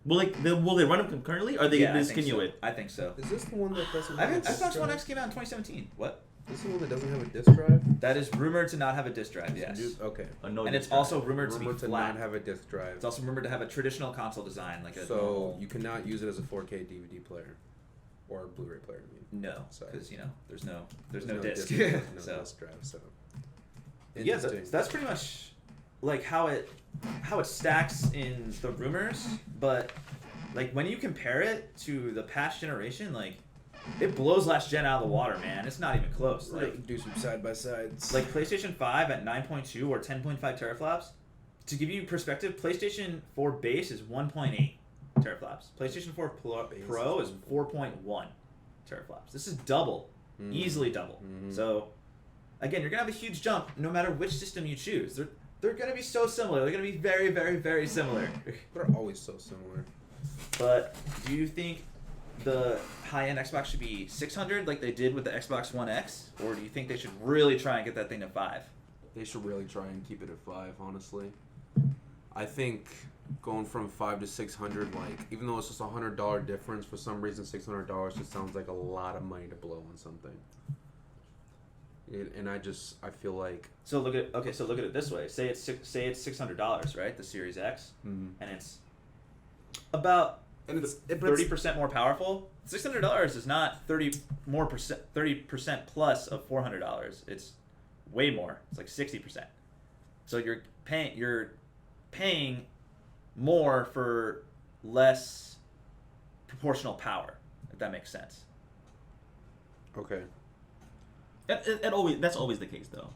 Will they run them concurrently, or are they Yeah, gonna I think discontinue so. it? I think so. Is this the one that doesn't? I have think a disk Xbox One drive? X came out in 2017. What? This is the one that doesn't have a disc drive. That is rumored to not have a disc drive. Yes. Okay. No, And it's disc drive. also rumored to be Rumored to flat. not have a disc drive. It's also rumored to have a traditional console design, like a So normal. you cannot use it as a 4K DVD player or Blu-ray player. I mean, No, So- because there's no disc. no so disc drive. So yeah, interesting. that's pretty much like how it stacks in the rumors, but like when you compare it to the past generation, like it blows last gen out of the water, man. It's not even close. Like do some side by sides. like PlayStation 5 at 9.2 or 10.5 teraflops. To give you perspective, PlayStation 4 base is 1.8 teraflops. PlayStation 4 Pro is 4.1 teraflops. This is double, easily double. Mm-hmm. So, again, you're gonna have a huge jump no matter which system you choose. They're gonna be so similar. They're gonna be very, very, very similar. They're always so similar. But do you think the high-end Xbox should be 600 like they did with the Xbox One X, or do you think they should really try and get that thing to 5? They should really try and keep it at 5, honestly. I think going from 5 to 600, like, even though it's just $100 difference, for some reason $600 just sounds like a lot of money to blow on something. And I feel like So look at it this way. Say it's $600, right? The Series X, and it's about and it's 30% more powerful. $600 is not 30% plus of $400. It's way more. It's like 60%. So you're paying more for less proportional power, if that makes sense. okay. That's always the case, though.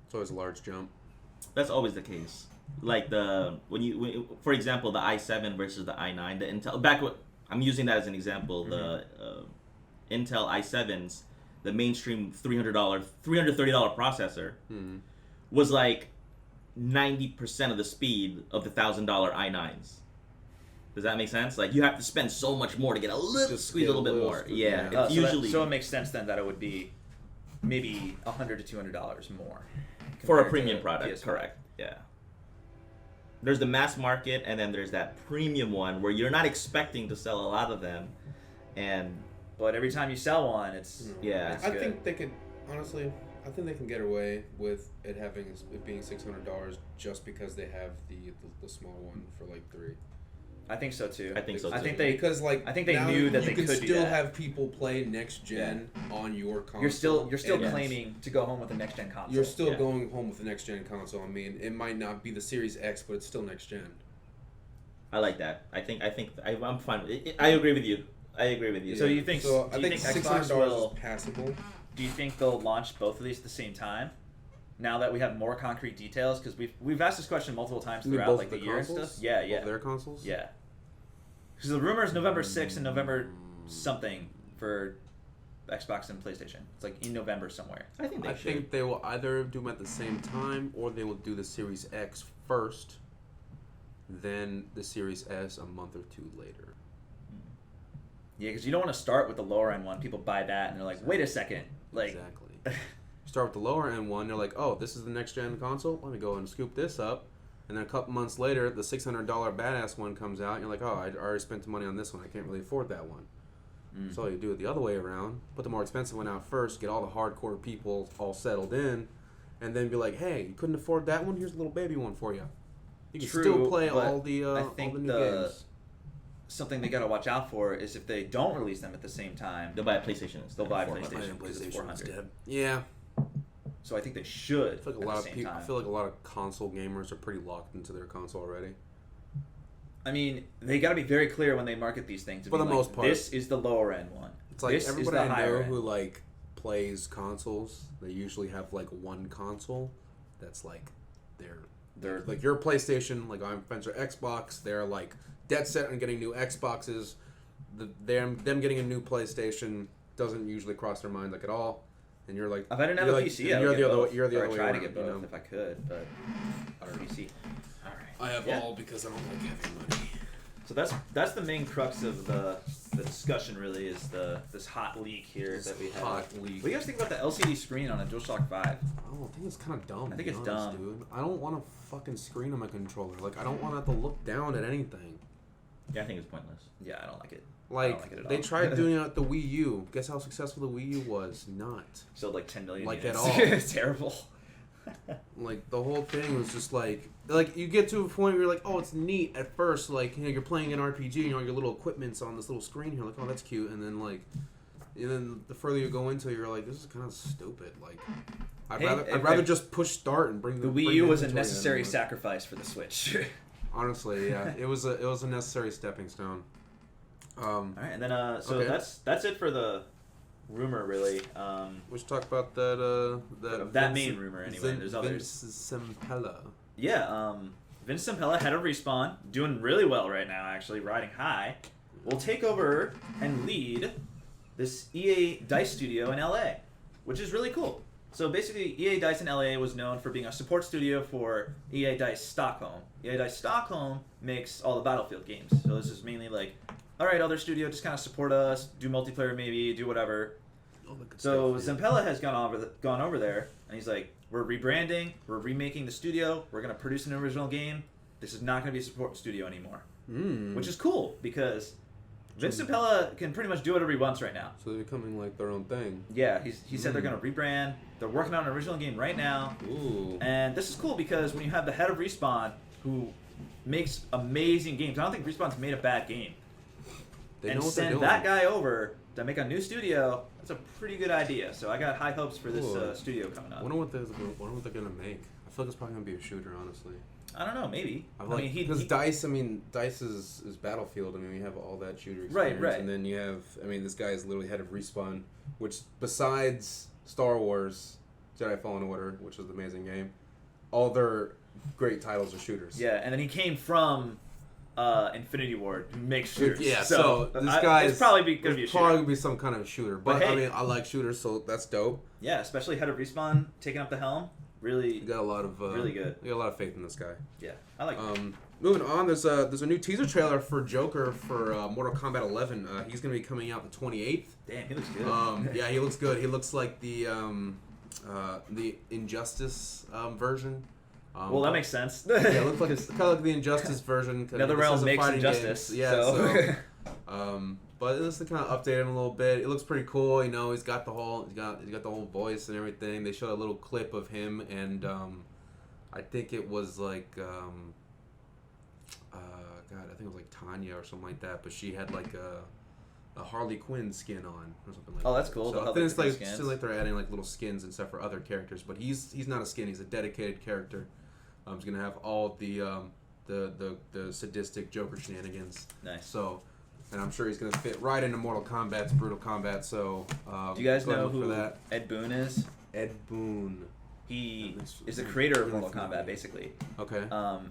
It's always a large jump. That's always the case. Like for example, the i7 versus the i9, the Intel. I'm using that as an example. The Intel i7s, the mainstream $330 processor, was like 90% of the speed of the $1,000 i9s. Does that make sense? Like, you have to spend so much more to get a little bit more. Yeah, it's usually so it makes sense then that it would be maybe $100 to $200 more for a compared premium to product. PS5. Correct. Yeah. There's the mass market, and then there's that premium one where you're not expecting to sell a lot of them, but every time you sell one, it's yeah. it's I good. think they could, honestly, I think they can get away with it being $600 just because they have the small one for like $3. I think so too. I think so, I too. think they because like I think they now knew that you they could could do still that. have people play next gen on your console. You're still and claiming to go home with a next gen console. You're still Yeah. going home with the next gen console. I mean, it might not be the Series X, but it's still next gen. I like that. I'm fine with it. I agree with you. So you think? So do I you think Xbox $600 will? is passable. Do you think they'll launch both of these at the same time? Now that we have more concrete details, because we've asked this question multiple times You mean throughout both like the the year and consoles? stuff. Yeah, Both yeah, their consoles? yeah. Because the rumor is November 6th and November something for Xbox and PlayStation. It's like in November somewhere. I think they I should. think they will either do them at the same time, or they will do the Series X first, then the Series S a month or two later. Yeah, because you don't want to start with the lower end one. People buy that and they're like, wait a second, like. Exactly. Start with the lower end one. They're like, oh, this is the next gen console. Let me go and scoop this up. And then a couple months later, the $600 badass one comes out. And you're like, oh, I already spent the money on this one. I can't really afford that one. So you do it the other way around. Put the more expensive one out first. Get all the hardcore people all settled in. And then be like, hey, you couldn't afford that one? Here's a little baby one for you. You can True, still play but all the I all think the new games. something they got to watch out for is if they don't release them at the same time, They'll buy a PlayStation instead. they'll buy a 400. PlayStation because it's 400. Yeah. So I think they should I feel like a at lot the of same people. time. I feel like a lot of console gamers are pretty locked into their console already. I mean, they got to be very clear when they market these things. To For be the like, most part. this is the lower end one. It's like this everybody is the I higher know end. who like plays consoles. They usually have like one console that's like They're like your PlayStation. Like I'm friends with Xbox. They're like dead set on getting new Xboxes. Them getting a new PlayStation doesn't usually cross their mind like at all. And you're like, if I didn't have you're a like, PC, I you're would the get other both. you're the Or other way try around. to get both you know? if I could, but I don't have a PC. All right. I have Yeah. all because I don't like having money. So that's the main crux of the discussion. Really, is this hot leak here that we have. Hot leak. What do you guys think about the LCD screen on a DualShock 5? I think it's kind of dumb. I think to it's be honest, dumb. dude. I don't want a fucking screen on my controller. Like I don't want to have to look down at anything. Yeah, I think it's pointless. Yeah, I don't like it. I Like, don't like it at they all. tried doing it at the Wii U. Guess how successful the Wii U was? Not. Sold like 10 million Like, units. at all. It's terrible. Like, the whole thing was just like you get to a point where you're like, oh, it's neat at first. Like, you know, you're playing an RPG, you know, your little equipment's on this little screen here. Like, oh, that's cute. And then, like, the further you go into it, you're like, this is kind of stupid. Like, I'd rather just push start and bring the bring Wii U was a inventory necessary in. sacrifice for the Switch. Honestly, yeah, it was a necessary stepping stone. All right, and then so Okay. that's it for the rumor, really. We should talk about that That main rumor, anyway. There's others. Vince Sempella. Yeah, Vince Sempella, head of Respawn, doing really well right now, actually, riding high, will take over and lead this EA DICE studio in LA, which is really cool. So basically, EA DICE in LA was known for being a support studio for EA DICE Stockholm. EA DICE Stockholm makes all the Battlefield games. So this is mainly like, all right, other studio, just kind of support us, do multiplayer maybe, do whatever. So Zampella has gone over there, and he's like, we're rebranding, we're remaking the studio, we're going to produce an original game. This is not going to be a support studio anymore. Which is cool, because Vince Zampella can pretty much do whatever he wants right now. So they're becoming like their own thing. Yeah, he said they're going to rebrand. They're working on an original game right now. Ooh. And this is cool because when you have the head of Respawn, who makes amazing games, I don't think Respawn's made a bad game. They And know what they're send doing. that guy over to make a new studio, that's a pretty good idea. So I got high hopes for this Cool. studio coming up. Wonder what they're gonna make. I feel like it's probably gonna be a shooter, honestly. I don't know, maybe. I mean, because Dice is Battlefield. I mean, we have all that shooter experience, Right. and then you have, I mean, this guy is literally head of Respawn, which besides Star Wars, Jedi Fallen Order, which is an amazing game, all their great titles are shooters. Yeah, and then he came from Infinity Ward, who makes shooters. Yeah, so this guy it's is probably going to be a shooter. probably gonna be some kind of shooter. But hey. I mean, I like shooters, so that's dope. Yeah, especially head of Respawn taking up the helm. Really, You got a lot of really good. You got a lot of faith in this guy. Yeah, I like it. Moving on, there's a new teaser trailer for Joker for Mortal Kombat 11. He's gonna be coming out the 28th. Damn, he looks good. Yeah, he looks good. He looks like the Injustice version. Well, that makes sense. Yeah, it looks like it's kind of like the Injustice version. NetherRealm This is a makes fighting Injustice, game. Yeah, so. but this is kind of update him a little bit. It looks pretty cool. You know, he's got the whole voice and everything. They showed a little clip of him, and I think it was like I think it was like Tanya or something like that. But she had like a Harley Quinn skin on or something like that. Oh, that's cool. So They'll I think it's have like different still like they're adding like little skins and stuff for other characters. But he's not a skin. He's a dedicated character. He's gonna have all the sadistic Joker shenanigans. Nice. So, and I'm sure he's gonna fit right into Mortal Kombat's brutal combat. So, Do you guys go ahead know and look who for that? Ed Boon is? Ed Boon. He This is the is creator of really Mortal familiar. Kombat, basically. Okay.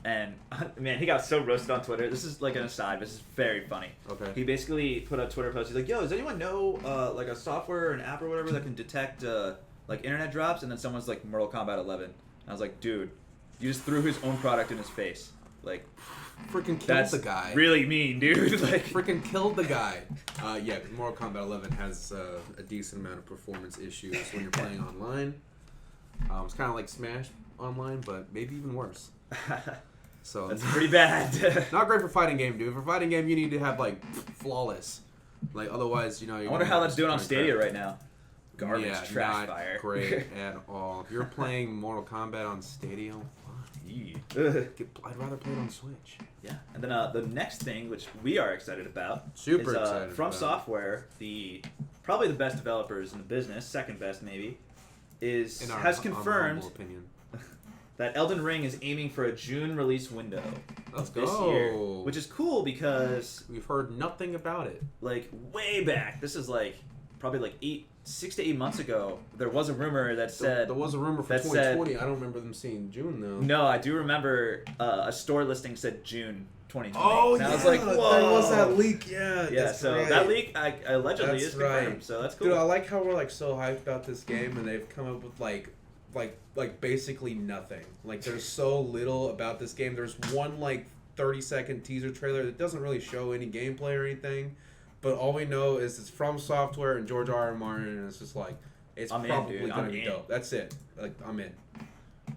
And man, he got so roasted on Twitter. This is like an aside. This is very funny. Okay. He basically put a Twitter post. He's like, "Yo, does anyone know like a software or an app or whatever that can detect like internet drops?" And then someone's like, "Mortal Kombat 11." And I was like, "Dude, you just threw his own product in his face. Like, Freaking killed that's the guy. really mean, dude." Like, Freaking killed the guy. Yeah, 'cause Mortal Kombat 11 has a decent amount of performance issues when you're playing online. It's kind of like Smash Online, but maybe even worse. So that's pretty bad. not great for fighting game, dude. For fighting game, you need to have like flawless. Like otherwise, you know. I wonder how that's doing on Stadia right now. Garbage, Yeah, trash not fire. great at all. If you're playing Mortal Kombat on Stadia, Ugh. I'd rather play it on Switch. Yeah, and then the next thing, which we are excited about, Super is excited From about. Software, probably the best developers in the business, second best maybe, has In our confirmed humble opinion. that Elden Ring is aiming for a June release window Let's this go. year, which is cool because We've heard nothing about it. like way back, this is like probably like 6 to 8 months ago, there was a rumor that said There was a rumor for that said- 2020. I don't remember them saying June though. no, I do remember a store listing said June 2020. Oh, and yeah. I was like, whoa. There was that leak. Yeah. Yeah, that's so right. that leak allegedly That's is confirmed. right. So that's cool. Dude, I like how we're like so hyped about this game, and they've come up with like basically nothing. Like there's so little about this game. There's one like 30-second teaser trailer that doesn't really show any gameplay or anything, but all we know is it's From Software and George R. R. Martin, and it's just like it's I'm in, probably dude. gonna I'm be in. dope. That's it. Like I'm in.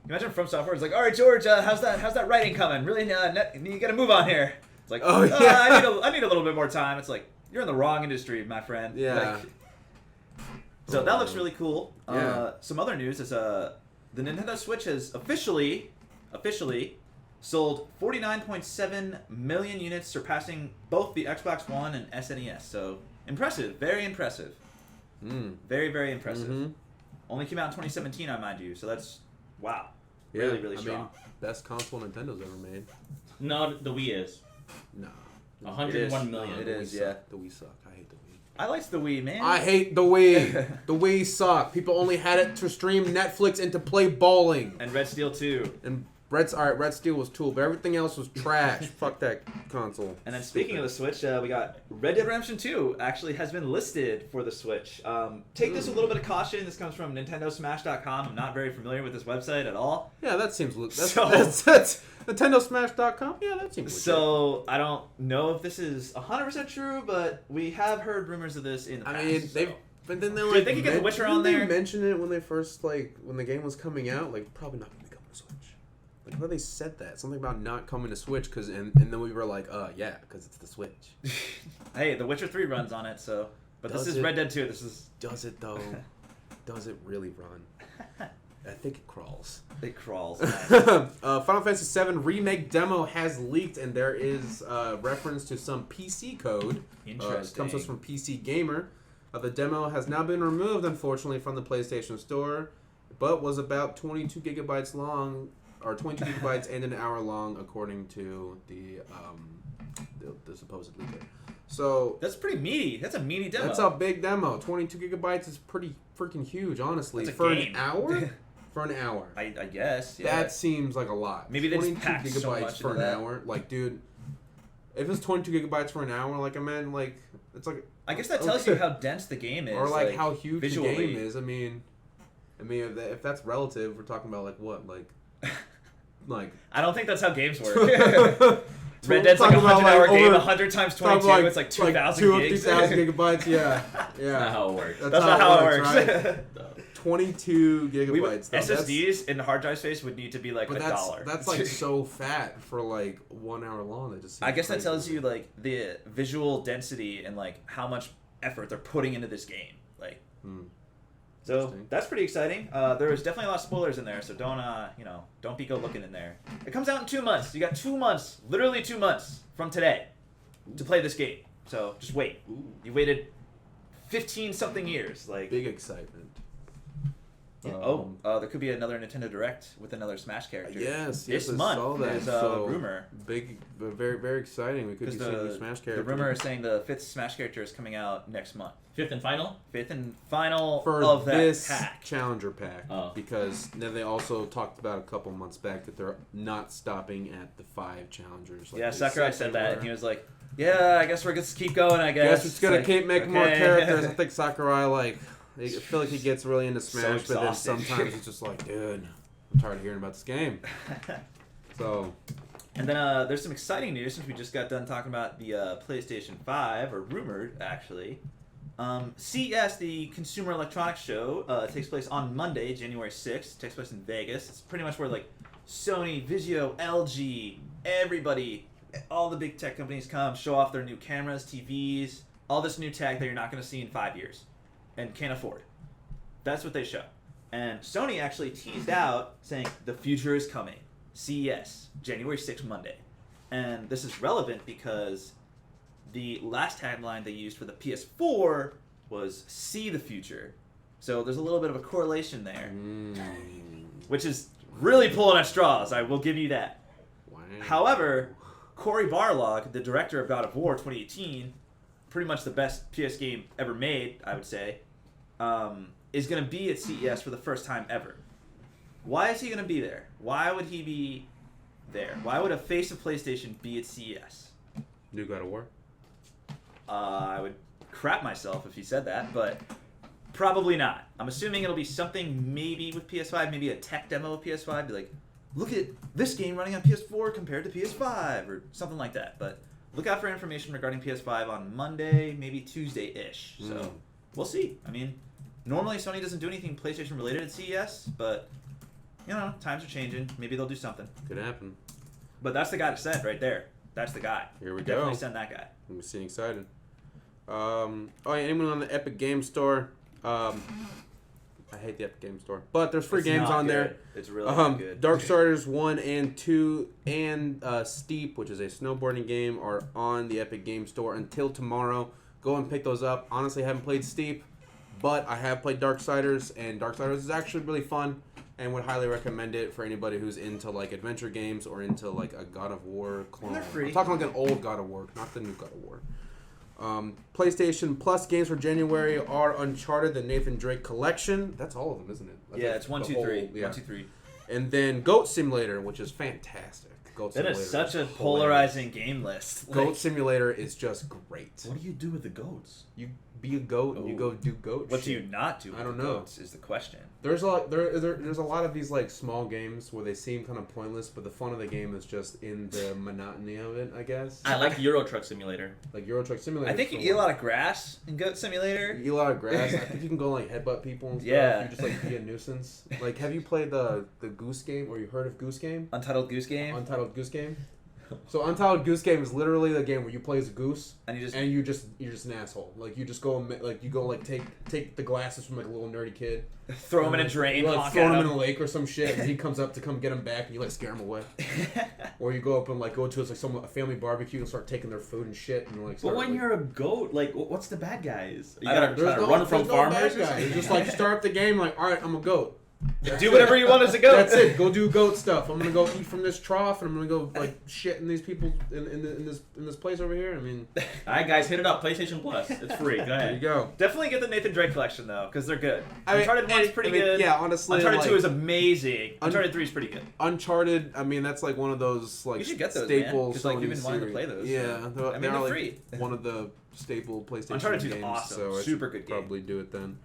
Imagine From Software is like, all right, George, how's that writing coming? Really, you got to move on here. It's like, Oh, yeah. I need a little bit more time. It's like you're in the wrong industry, my friend. Yeah. Like, so that looks really cool. Yeah. Some other news is the Nintendo Switch has officially sold 49.7 million units, surpassing both the Xbox One and SNES. So impressive, very impressive, very very impressive. Mhm. Only came out in 2017, I mind you. So that's wow. Yeah, Really, really I strong. mean, best console Nintendo's ever made. No, the Wii is. Nah. 101 million. It The Wii is, suck. yeah. The Wii suck. I hate the Wii. I liked the Wii, man. I hate the Wii. The Wii suck. People only had it to stream Netflix and to play bowling. And Red Steel 2. And Red Steel was cool, but everything else was trash. Fuck that console. And then speaking of the Switch, we got Red Dead Redemption 2 actually has been listed for the Switch. Take this with a little bit of caution. This comes from NintendoSmash.com. I'm not very familiar with this website at all. Yeah, that seems that's So- NintendoSmash.com. Yeah, that seems legit. So I don't know if this is 100% true, but we have heard rumors of this in the past. I mean, so. but then they Dude, like they could get The Witcher on didn't there. They mention it when they first when the game was coming out. Like probably not going to come to Switch. Like how they said that something about not coming to Switch because and then we were like yeah because it's the Switch. Hey, The Witcher 3 runs on it, so. But this is Red Dead 2. This is. Does it though? Does it really run? I think it crawls. It crawls. Final Fantasy VII Remake demo has leaked, and there is reference to some PC code. Interesting. Comes to us from PC Gamer. The demo has now been removed, unfortunately, from the PlayStation Store, but was about 22 gigabytes long, or 22 gigabytes and an hour long, according to the supposed leaker. So That's pretty meaty. That's a meaty demo. that's a big demo. 22 gigabytes is pretty freaking huge, honestly. That's a For game. an hour? For an hour. I guess. Yeah. That seems like a lot. Maybe they just 22 packed so gigabytes much for into an that. hour. Like, dude, if it's 22 gigabytes for an hour, like, I mean, like, it's like... I guess that tells you how dense the game is. Or, like, how huge visually. the game is. I mean, if that's relative, we're talking about, like, what? Like... I don't think that's how games work. Red Dead's like a 100-hour game, 100 times 22, it's like 2,000 gigs. 2,000 gigabytes, yeah. That's Yeah. not how it works. That's not how it works. Right? 22 gigabytes. Though. SSDs in the hard drive space would need to be like But $1. that's like so fat for like 1 hour long. That just I guess that seems tells crazy. you like the visual density and like how much effort they're putting into this game. Like, so Interesting. that's pretty exciting. There is definitely a lot of spoilers in there, so don't be go looking in there. It comes out in 2 months. You got 2 months, literally 2 months from today, to play this game. So just wait. You waited 15 something years. Like, Big excitement. yeah. There could be another Nintendo Direct with another Smash character. Yes, this I month. saw that. There's a So, rumor. Big, but very, very exciting. We could be Because seeing a Smash the character. rumor is saying the 5th Smash character is coming out next month. 5th and final? 5th and final for of that this pack. Challenger pack. Oh. Because then they also talked about a couple months back that they're not stopping at the 5 Challengers. Like Yeah, they Sakurai said said they that, were. and he was like, "Yeah, I guess we're gonna keep going. I guess." Guess we're just gonna Like, keep making more okay. characters. I think Sakurai I feel like he gets really into So Smash, but then exhausted. sometimes it's just like, dude, I'm tired of hearing about this game. So, And then there's some exciting news since we just got done talking about the PlayStation 5, or rumored actually. CES, the Consumer Electronics Show, takes place on Monday, January 6th. It takes place in Vegas. It's pretty much where like Sony, Vizio, LG, everybody, all the big tech companies come, show off their new cameras, TVs, all this new tech that you're not going to see in 5 years and can't afford. That's what they show. And Sony actually teased out saying the future is coming. CES, January 6th, Monday. And this is relevant because the last tagline they used for the PS4 was "See the future." So there's a little bit of a correlation there, which is really pulling at straws. I will give you that. wow. However, Cory Barlog, the director of God of War 2018, pretty much the best PS game ever made, I would say, is going to be at CES for the first time ever. Why is he going to be there? Why would he be there? Why would a face of PlayStation be at CES? New God of War? I would crap myself if he said that, but probably not. I'm assuming it'll be something maybe with PS5, maybe a tech demo of PS5, be like, look at this game running on PS4 compared to PS5, or something like that. But look out for information regarding PS5 on Monday, maybe Tuesday-ish. So we'll see. I mean, normally Sony doesn't do anything PlayStation related at CES, but you know, times are changing. Maybe they'll do something. Could happen. But that's the guy to send right there. That's the guy. Here we Definitely go. send that guy. I'm seeing excited. Anyone on the Epic Game Store? I hate the Epic Game Store, but there's free It's games not on good. there. It's really not good. Darkstalkers 1 and 2 and Steep, which is a snowboarding game, are on the Epic Game Store until tomorrow. Go and pick those up. Honestly, I haven't played Steep, But I have played Darksiders, and Darksiders is actually really fun, and would highly recommend it for anybody who's into like adventure games or into like a God of War clone. They're free. I'm talking like an old God of War, not the new God of War. PlayStation Plus games for January are Uncharted, the Nathan Drake collection. That's all of them, isn't it? That's Yeah, like it's 1, the 2, whole- 3. yeah. 1, 2, 3. And then Goat Simulator, which is fantastic. Goat That Simulator is such a hilarious. polarizing game list. Goat Simulator is just great. What do you do with the goats? You be a goat and you go do goat What do shit. you not do with I don't the know. goats is the question. There's a lot, there's a lot of these like small games where they seem kind of pointless, but the fun of the game is just in the monotony of it, I guess. I like Euro Truck Simulator. Like Euro Truck Simulator. I think you eat a lot of grass in Goat Simulator. You eat a lot of grass. I think you can go like headbutt people and stuff. Yeah. You just like be a nuisance. Like, have you played the Goose Game, or you heard of Goose Game? Untitled Goose Game. Untitled Goose Game. So Untitled Goose Game is literally the game where you play as a goose, And you just and you're just an asshole. Like you just go and like you go like take the glasses from like a little nerdy kid, throw him in a drain, you, like, honk throw at him in him. a lake or some shit, and he comes up to come get him back, and you like scare him away. Or you go up and like go to a family barbecue and start taking their food and shit, and like. But Start, when like, you're a goat, like, what's the bad guys? You I gotta don't- try to run from farmers. bad guy. You just like start up the game like, all right, I'm a goat. That's Do it. whatever you want as a goat. That's it. Go do goat stuff. I'm gonna go eat from this trough, and I'm gonna go like shit in these people in this place over here. I mean, All right, guys, hit it up. PlayStation Plus. It's free. Go there you ahead. go. Definitely get the Nathan Drake collection though, because they're good. I mean, Uncharted 1's pretty good. Yeah, honestly, Uncharted like, 2 is amazing. Uncharted 3 is pretty good. Uncharted. I mean, that's like one of those like You should get those, staple. man, 'cause, like, you've Sony been wanting to series. play those. Yeah, I mean, they're they're like free. one of the staple PlayStation Uncharted 2 is games. awesome. So I Super should good game. probably do it then.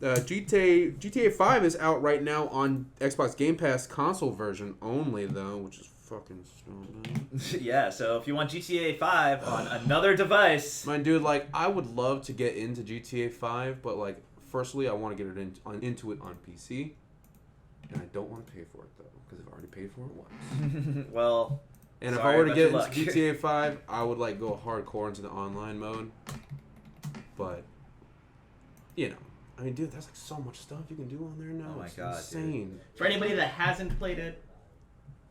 GTA 5 is out right now on Xbox Game Pass console version only though, which is fucking stupid. Yeah, so if you want GTA 5 on another device, Man, dude, like I would love to get into GTA 5, but like firstly, I want to get it into it on PC, and I don't want to pay for it though because I've already paid for it once. well, And if sorry I were to about get your into luck. GTA 5, I would like go hardcore into the online mode. But you know, I mean, dude, there's like so much stuff you can do on there now. Oh my It's God, insane. For anybody that hasn't played it,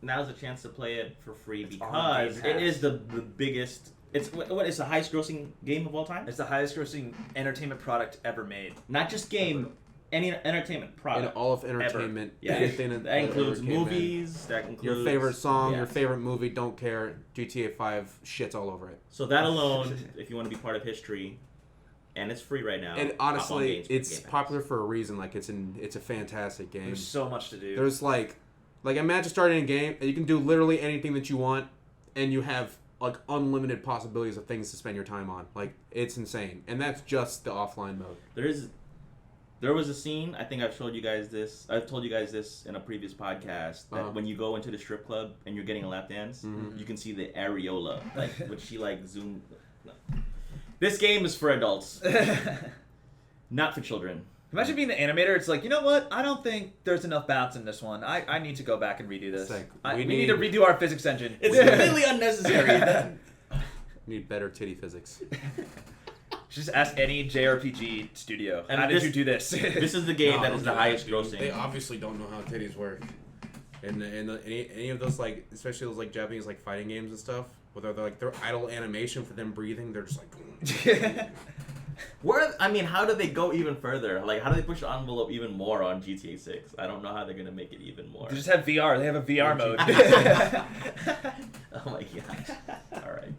now's the chance to play it for free It's on because Game it is Pass. the biggest. It's what is the highest grossing game of all time? it's the highest grossing entertainment product ever made. Not just game, any entertainment In product. all of entertainment, Yeah, anything that includes ever came in. movies. That includes Your favorite song, yeah. your favorite movie, don't care. GTA 5 shits all over it. So that alone, if you want to be part of history, and it's free right now. And hop on honestly, Game it's Pass. popular for a reason. Like it's a fantastic game. There's so much to do. There's like imagine starting a game and you can do literally anything that you want, and you have like unlimited possibilities of things to spend your time on. Like it's insane, and that's just the offline mode. There was a scene. I think I've told you guys this in a previous podcast. That when you go into the strip club and you're getting a lap dance, Mhm. you can see the areola, like when she like zoom. No. This game is for adults, not for children. Imagine being the animator. It's like, you know what? I don't think there's enough bounce in this one. I need to go back and redo this. It's like, we we need to redo our physics engine. It's completely unnecessary. We need better titty physics. Just ask any JRPG studio. And How did this- you do this? This is the game that is the highest They grossing. obviously don't know how titties work. And any of those like, especially those like Japanese like fighting games and stuff, where they're like their idle animation for them breathing, they're just like. How do they go even further? Like, how do they push the envelope even more on GTA 6? I don't know how they're gonna make it even more. They just have VR. They have a VR mode. Oh my gosh! All right.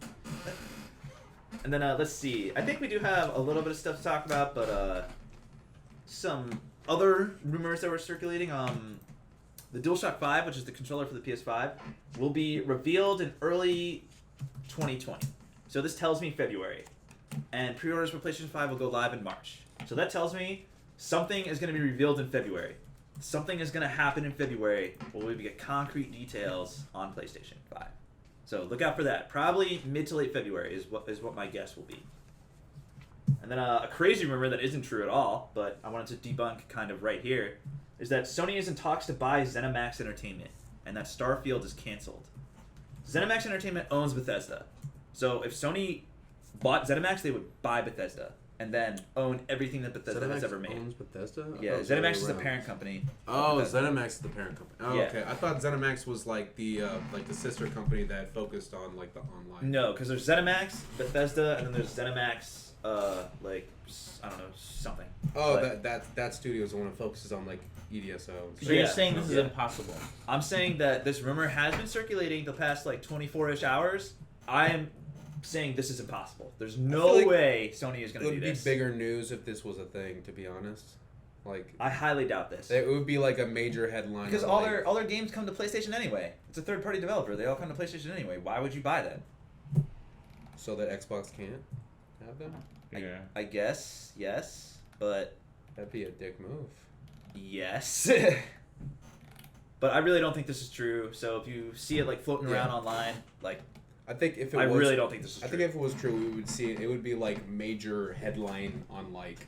And then let's see. I think we do have a little bit of stuff to talk about, but some other rumors that were circulating. The DualShock 5, which is the controller for the PS5, will be revealed in early 2020. So this tells me February. And pre-orders for PlayStation 5 will go live in March. So that tells me something is going to be revealed in February. Something is going to happen in February where we get concrete details on PlayStation 5. So look out for that. Probably mid to late February is what my guess will be. And then a crazy rumor that isn't true at all, but I wanted to debunk kind of right here, is that Sony is in talks to buy ZeniMax Entertainment, and that Starfield is canceled. ZeniMax Entertainment owns Bethesda. So if Sony bought ZeniMax, they would buy Bethesda and then own everything that Bethesda has ever made. Owns Bethesda? Yeah, Oh, ZeniMax is so the around. parent company. Oh, Bethesda. ZeniMax is the parent company. Oh, Yeah. Okay, I thought ZeniMax was like the sister company that focused on like the online. No, because there's ZeniMax, Bethesda, and then there's ZeniMax I don't know, something. Oh, But that studio is the one that focuses on like EDSO. So Yeah. you're saying this is Yeah. impossible? I'm saying that this rumor has been circulating the past like 24-ish hours. I am saying this is impossible. There's no like way Sony is It going to do would be this. bigger news if this was a thing, to be honest. Like, I highly doubt this. it would be like a major headline. Because on, all like, their games come to PlayStation anyway. It's a third-party developer. They all come to PlayStation anyway. Why would you buy that? so that Xbox can't have them. I guess, yes, but That'd be a dick move. yes. But I really don't think this is true. So if you see it like floating around online, like I think if it I was, really don't think this is I true. think if it was true, we would see it. It would be like major headline on like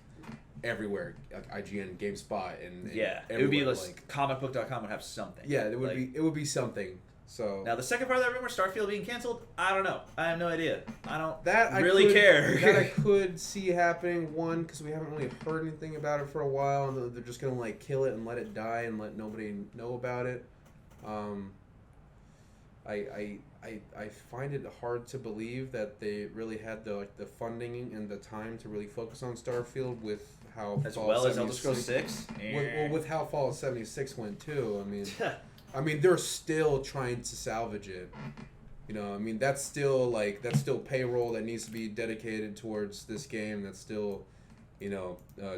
everywhere, like IGN, GameSpot, and yeah, it would be everywhere, like comicbook.com would have something. yeah, it would Like, be. It would be something. So Now the second part of that rumor, Starfield being canceled, I don't know. I have no idea. I don't that I really could, care. That I could see happening. One, because we haven't really heard anything about it for a while, and they're just gonna like kill it and let it die and let nobody know about it. I find it hard to believe that they really had the funding and the time to really focus on Starfield with how As Fallout well as Elder 76 Scrolls 6. with how Fallout 76 went too. I mean, they're still trying to salvage it. You know, I mean, that's still payroll that needs to be dedicated towards this game. That's still,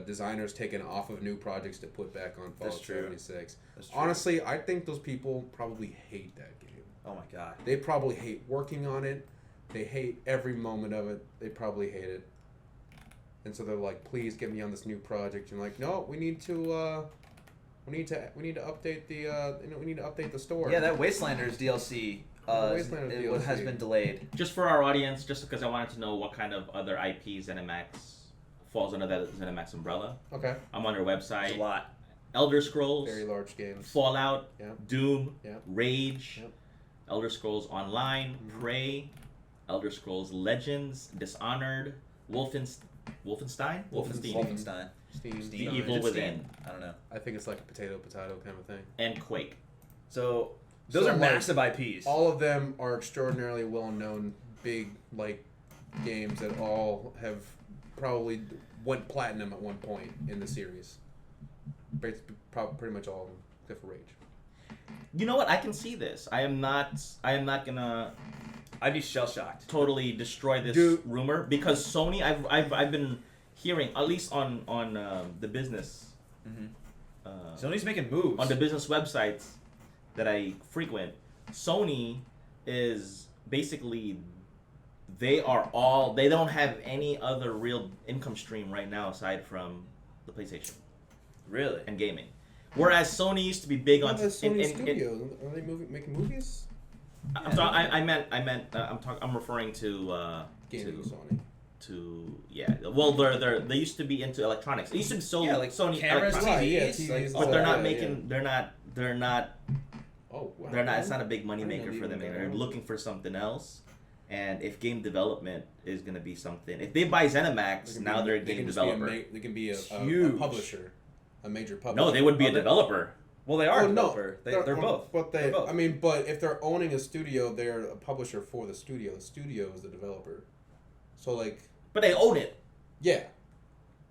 designers taken off of new projects to put back on That's Fallout true. 76. That's true. Honestly, I think those people probably hate that game. Oh my god. They probably hate working on it. They hate every moment of it. They probably hate it. And so they're like, "Please get me on this new project." And like, "No, we need to update the store." Yeah, that Wastelanders DLC Wastelanders DLC. has been delayed. Just for our audience, just because I wanted to know what kind of other IP ZeniMax falls under that ZeniMax umbrella. Okay. I'm on their There's website. a lot. Elder Scrolls, Very large games. Fallout, Yeah. Doom, Yeah. Rage, Yep. Elder Scrolls Online, Mhm. Prey, Elder Scrolls Legends, Dishonored, Wolfenstein? Wolfenstein. Wolfenstein. Steam. The Evil Is it Within. Steam? I don't know. I think it's like a potato kind of thing. and Quake. So those So, are like, massive IPs. All of them are extraordinarily well-known, big games that all have probably went platinum at one point in the series. Pretty much all of them, except for Rage. You know what? I can see this. I am not gonna I'd be shell shocked. totally destroy this Dude. rumor because Sony. I've been hearing at least on the business. Sony's making moves. On the business websites that I frequent, Sony is basically they don't have any other real income stream right now aside from the PlayStation Really? and gaming. Whereas Sony used to be big on the Sony Studio. Are they making movies? I'm referring to Gaming to, Sony. well they used to be into electronics. They used to be so Yeah, like Sony cameras, electronics. Right, yeah, TVs, TVs, But all they're that, not yeah. making. They're not. Oh, wow. They're not. It's not a big I didn't moneymaker know for they them. even They're got looking for something else. And if game development is gonna be something, if they buy ZeniMax, now they're a game developer. They can be a Huge. publisher, a major publisher. No, they would be a Oh, they- developer. Well, they are Oh, a no, developer. They're both. But They're both. I mean, but if they're owning a studio, they're a publisher for the studio. The studio is the developer. So But they own it. yeah,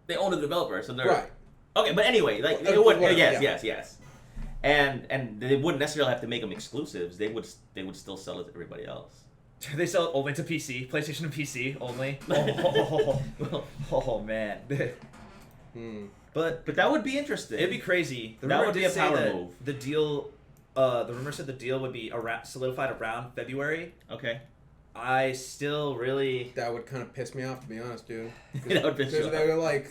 They own the developer, so they're right. okay. But anyway, Well, it would, whatever, yes, yeah. yes. And they wouldn't necessarily have to make them exclusives. They would still sell it to everybody else. They sell it only to PC, PlayStation and PC only. Oh man. But But that would be interesting. it'd be crazy. The That rumor would be did a say power that move. the deal. The rumor said the deal would be solidified around February. Okay. I still really. That would kind of piss me off, to be honest, dude. That would piss you Because they were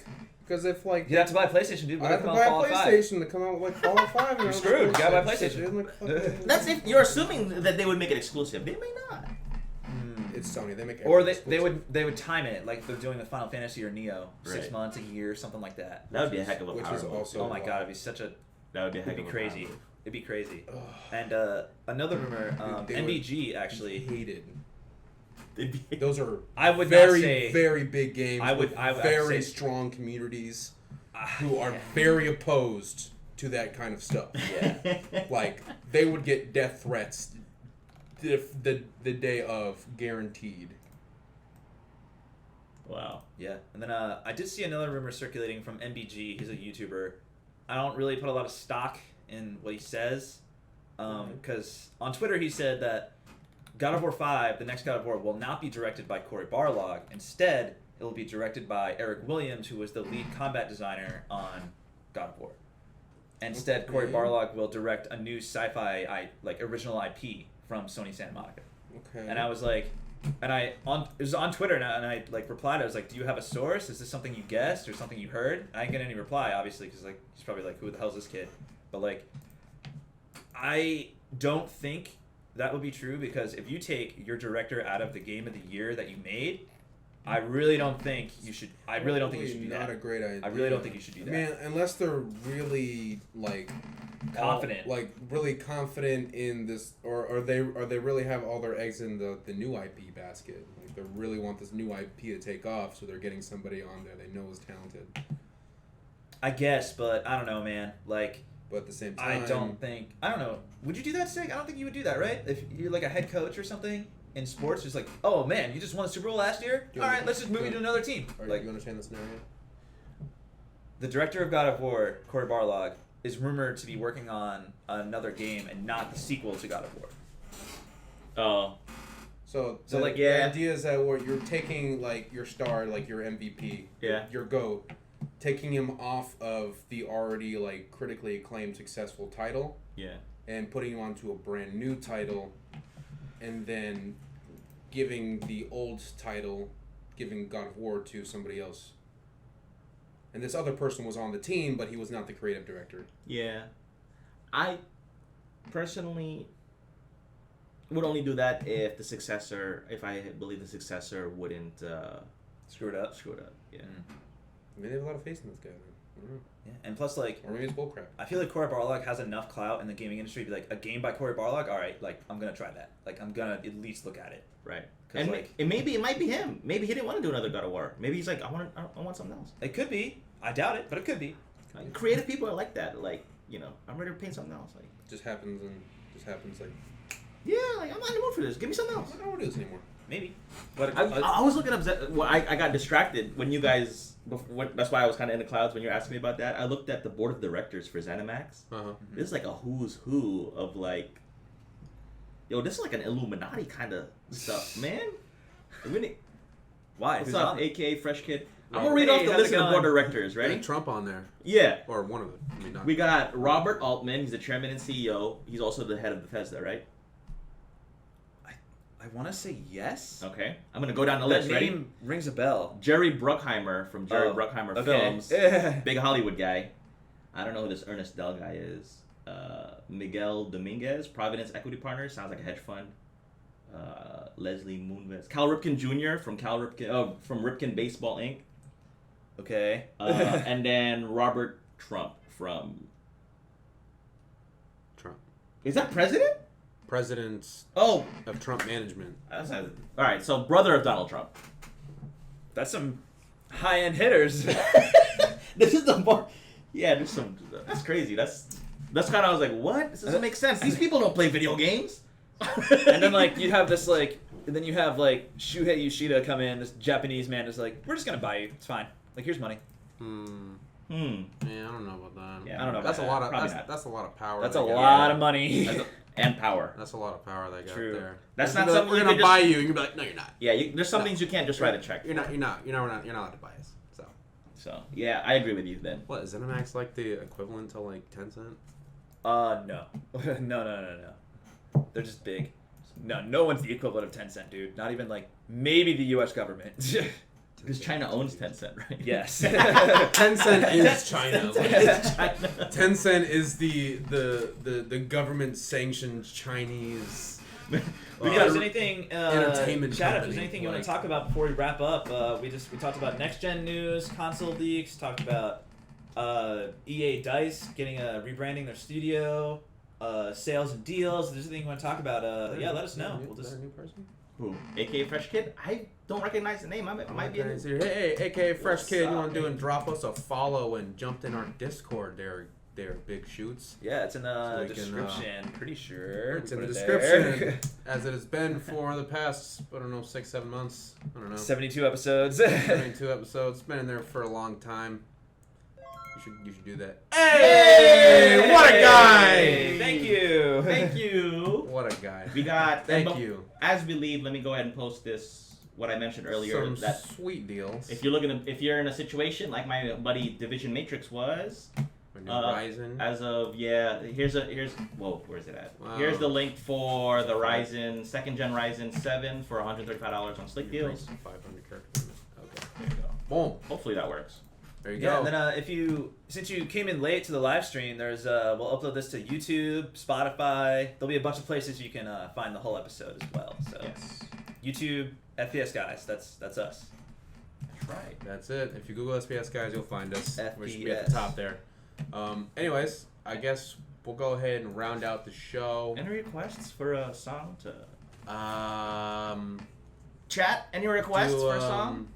because if You have to buy a PlayStation, dude. I have to buy a PlayStation to come out with Fallout 5. You're screwed. You gotta buy a PlayStation. Dude, fuck That's if you're assuming that they would make it exclusive. They may not. It's Sony. They make Or everything exclusive. they would time it like they're doing the Final Fantasy or Neo, 6 Right. months, a year, something like that. That would be a heck of a Which power is move. also Oh my god, it'd be such a. That would be a heck It'd be of a power crazy. move. It'd be crazy. Ugh. And another rumor, Dude, they MBG actually. hated. It'd be- Those are I would very, not say. very big games. I would- with I would very say- strong communities Ah, who are yeah. very opposed to that kind of stuff. Yeah. Like they would get death threats the day of, guaranteed. Wow. Yeah, and then I did see another rumor circulating from MBG. He's a YouTuber. I don't really put a lot of stock in what he says, because on Twitter he said that God of War 5, the next God of War, will not be directed by Cory Barlog. Instead, it will be directed by Eric Williams, who was the lead combat designer on God of War. Instead, Cory Barlog will direct a new sci-fi original IP from Sony Santa Monica. Okay. And I was like, it was on Twitter, and I replied. I was like, "Do you have a source? Is this something you guessed or something you heard?" I didn't get any reply, obviously, because he's probably like, "Who the hell's this kid?" But I don't think that would be true, because if you take your director out of the game of the year that you made, I really don't think you should. I really don't think you should do that. Not a great idea. I really don't think you should do that. Man, unless they're really confident, really confident in this, or they really have all their eggs in the new IP basket. Like they really want this new IP to take off, so they're getting somebody on there they know is talented. I guess, but I don't know, man. But at the same time, I don't know. Would you do that, Sig? I don't think you would do that, right? If you're like a head coach or something in sports, just like, oh man, you just won a Super Bowl last year? All right, let's just move you to another team. You understand the scenario? The director of God of War, Cory Barlog, is rumored to be working on another game and not the sequel to God of War. Oh. So the idea is that you're taking your star, your MVP, your GOAT, taking him off of the already critically acclaimed successful title, and putting him onto a brand new title, and then giving the old title, giving God of War to somebody else. And this other person was on the team, but he was not the creative director. Yeah. I personally would only do that if I believe the successor wouldn't Screw it up. Yeah. I mean, they have a lot of faith in this guy, man. I don't know. Yeah, and plus, Or maybe it's bullcrap. I feel like Cory Barlog has enough clout in the gaming industry to be a game by Cory Barlog. All right, I'm gonna try that. I'm gonna at least look at it. Right. And it might be him. Maybe he didn't want to do another God of War. Maybe he's like, I want something else. It could be. I doubt it, but it could be. Creative people are like that. I'm ready to paint something else. Just happens. Yeah, I'm not in the mood for this. Give me something else. I don't want to do this anymore. Maybe. But I was looking up. Well, I got distracted when you guys. That's why I was kind of in the clouds when you were asking me about that. I looked at the board of directors for ZeniMax. Uh-huh. This is a who's who of yo, this is an Illuminati kind of stuff, man. Why? What's Who's up, on? AKA Fresh Kid? I'm Right. gonna read off the how's list it of the board going? of directors. Ready? Ready? Trump on there. Yeah. Or one of them. I mean, not. We got Robert Altman. He's the chairman and CEO. He's also the head of Bethesda, right? I want to say yes. Okay. I'm gonna go down the That list. name Ready? rings a bell. Jerry Bruckheimer from Jerry Bruckheimer okay. Films. Yeah. Big Hollywood guy. I don't know who this Ernest Dell guy is. Miguel Dominguez, Providence Equity Partners. Sounds like a hedge fund. Leslie Moonves. Cal Ripken Jr. from from Ripken Baseball Inc. Okay. And then Robert Trump from. Trump. Is that president? Presidents Oh. of Trump management. All right. So brother of Donald Trump. That's some high-end hitters. This is the more. Yeah, there's some. That's crazy. That's kind of. I was like, what? This doesn't make sense. These people don't play video games. And then you have this and then you have Shuhei Yoshida come in, this Japanese man is we're just gonna buy you. It's fine. Here's money. Yeah, I don't know about that. Yeah, I don't know. That's a about lot that. of that's a lot of power. That's they a got. lot of money. And power. That's a lot of power they got True. there. That's They're not something we're you gonna can buy just- you, and you're like, no, you're not. Yeah, there's some things you can't just write a check. You're not allowed to buy us. So yeah, I agree with you then. What is ZeniMax the equivalent to Tencent? No. No. They're just big. No one's the equivalent of Tencent, dude. Not even maybe the U.S. government. Because China owns Tencent, right? Yes. Tencent is China. It's China. Tencent is the government sanctioned Chinese. If there's anything, entertainment Chad, if company, there's anything you want to talk about before we wrap up, we talked about next gen news, console leaks, talked about EA Dice getting rebranding their studio, sales and deals. If there's anything you want to talk about, let us know. We'll Is just that a new person? Who? AKA Fresh Kid? I don't recognize the name. I might be. Hey, AKA Fresh What's Kid, you up, want to do man? and drop us a follow and jumped in our Discord there their big shoots. Yeah, it's in the So we can, description. Pretty sure. It's in Put the it there. description, as it has been for the past, I don't know, 6-7 months. I don't know. 72 episodes. 72 episodes. It's been in there for a long time. You should do that. Hey! What a guy! Thank you. Thank you. What a guy. We got. Thank you. As we leave, let me go ahead and post this. What I mentioned earlier. Some That sweet deals. if you're in a situation like my buddy Division Matrix was. Ryzen. As of whoa, where's it at? Wow. Here's the link for the Ryzen 2nd Gen Ryzen 7 for $135 on Slick Deals. 500 characters. Okay. There you go. Boom. Hopefully that works. There you Yeah, go. and then since you came in late to the live stream, we'll upload this to YouTube, Spotify. There'll be a bunch of places you can find the whole episode as well. So Yes. YouTube, FPSGuides, that's us. That's right. That's it. If you Google SPS guys, you'll find us. We should be at FPS. the top there. Anyways, I guess we'll go ahead and round out the show. Any requests for a song to Chat. Any requests for a song?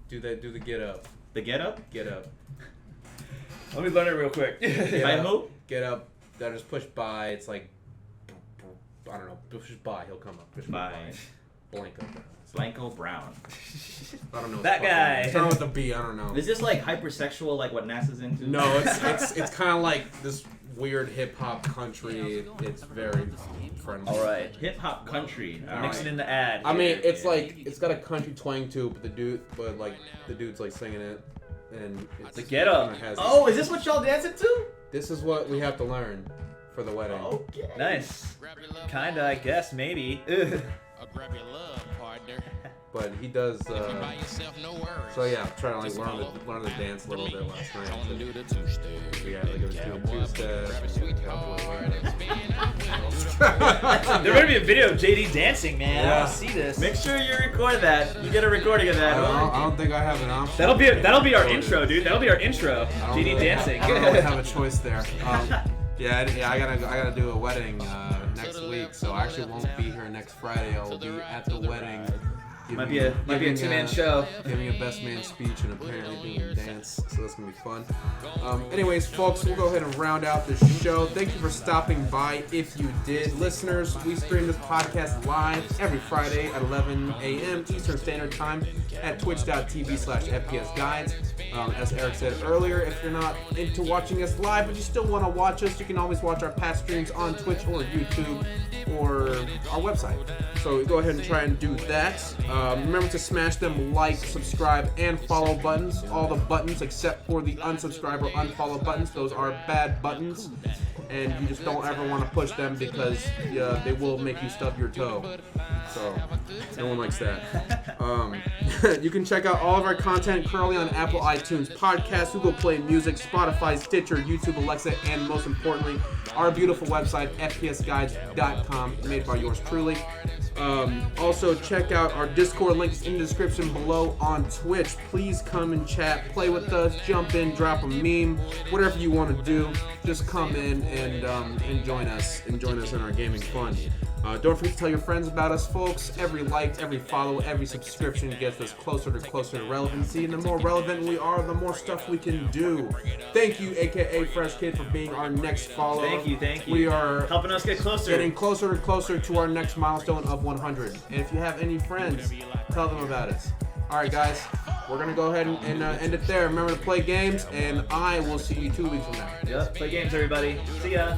Do the get up. The Get Up? Get up. Let me learn it real quick. Get By up. who? Get up. That just push by. It's like I don't know. Push by. He'll come up. Push By Blanco. Blanco Brown. I don't know. That guy. Start with the B. I don't know. Is this like hypersexual, like what NASA's into? No, it's kind of like this weird hip hop country. It's very friendly. All right. Hip hop country. All Mix right. it in the ad. I mean, it's Yeah. like it's got a country twang to it, but the dude's like singing it, and it's The Get Up. kinda has Oh, is this what y'all dancing to? this is what we have to learn for the wedding. Okay. Nice. Kinda, I guess, maybe. Or grab your love, partner. But he does. If you by yourself, no worries. So yeah, trying to like learn the dance a little bit last night. Gonna do the two-step. So, yeah, like it was doing two steps. There better be a video of JD dancing, man. I Yeah. want to see this. Make sure you record that. You get a recording of that. I don't think I have an option. That'll be our intro, dude. That'll be our intro. I don't JD really- dancing. I don't really have a choice there. Yeah, I gotta do a wedding next week, so I actually won't be here next Friday. I'll be at the wedding. Might be a two-man show. Giving a best man speech and apparently doing a dance, so that's gonna be fun. Anyways, folks, we'll go ahead and round out the show. Thank you for stopping by. If you did, listeners, we stream this podcast live every Friday at 11 a.m. Eastern Standard Time at twitch.tv/FPSGuides. As Eric said earlier, if you're not into watching us live but you still want to watch us, you can always watch our past streams on Twitch or YouTube or our website. So go ahead and try and do that. Remember to smash them like, subscribe, and follow buttons. All the buttons except for the unsubscribe or unfollow buttons. Those are bad buttons. And you just don't ever want to push them because they will make you stub your toe. So no one likes that. You can check out all of our content currently on Apple iTunes Podcast, Google Play Music, Spotify, Stitcher, YouTube, Alexa, and most importantly, our beautiful website, fpsguides.com, made by yours truly. Also, check out our Discord links in the description below on Twitch. Please come and chat, play with us, jump in, drop a meme, whatever you want to do. Just come in and join us in our gaming fun. Don't forget to tell your friends about us, folks. Every like, every follow, every subscription gets us closer to relevancy. And the more relevant we are, the more stuff we can do. Thank you, aka Fresh Kid, for being our next follower. Thank you. We are helping us get closer. getting closer and closer to our next milestone of 100. And if you have any friends, tell them about us. All right, guys, we're gonna go ahead and end it there. Remember to play games, and I will see you 2 weeks from now. Yep. Play games, everybody. See ya.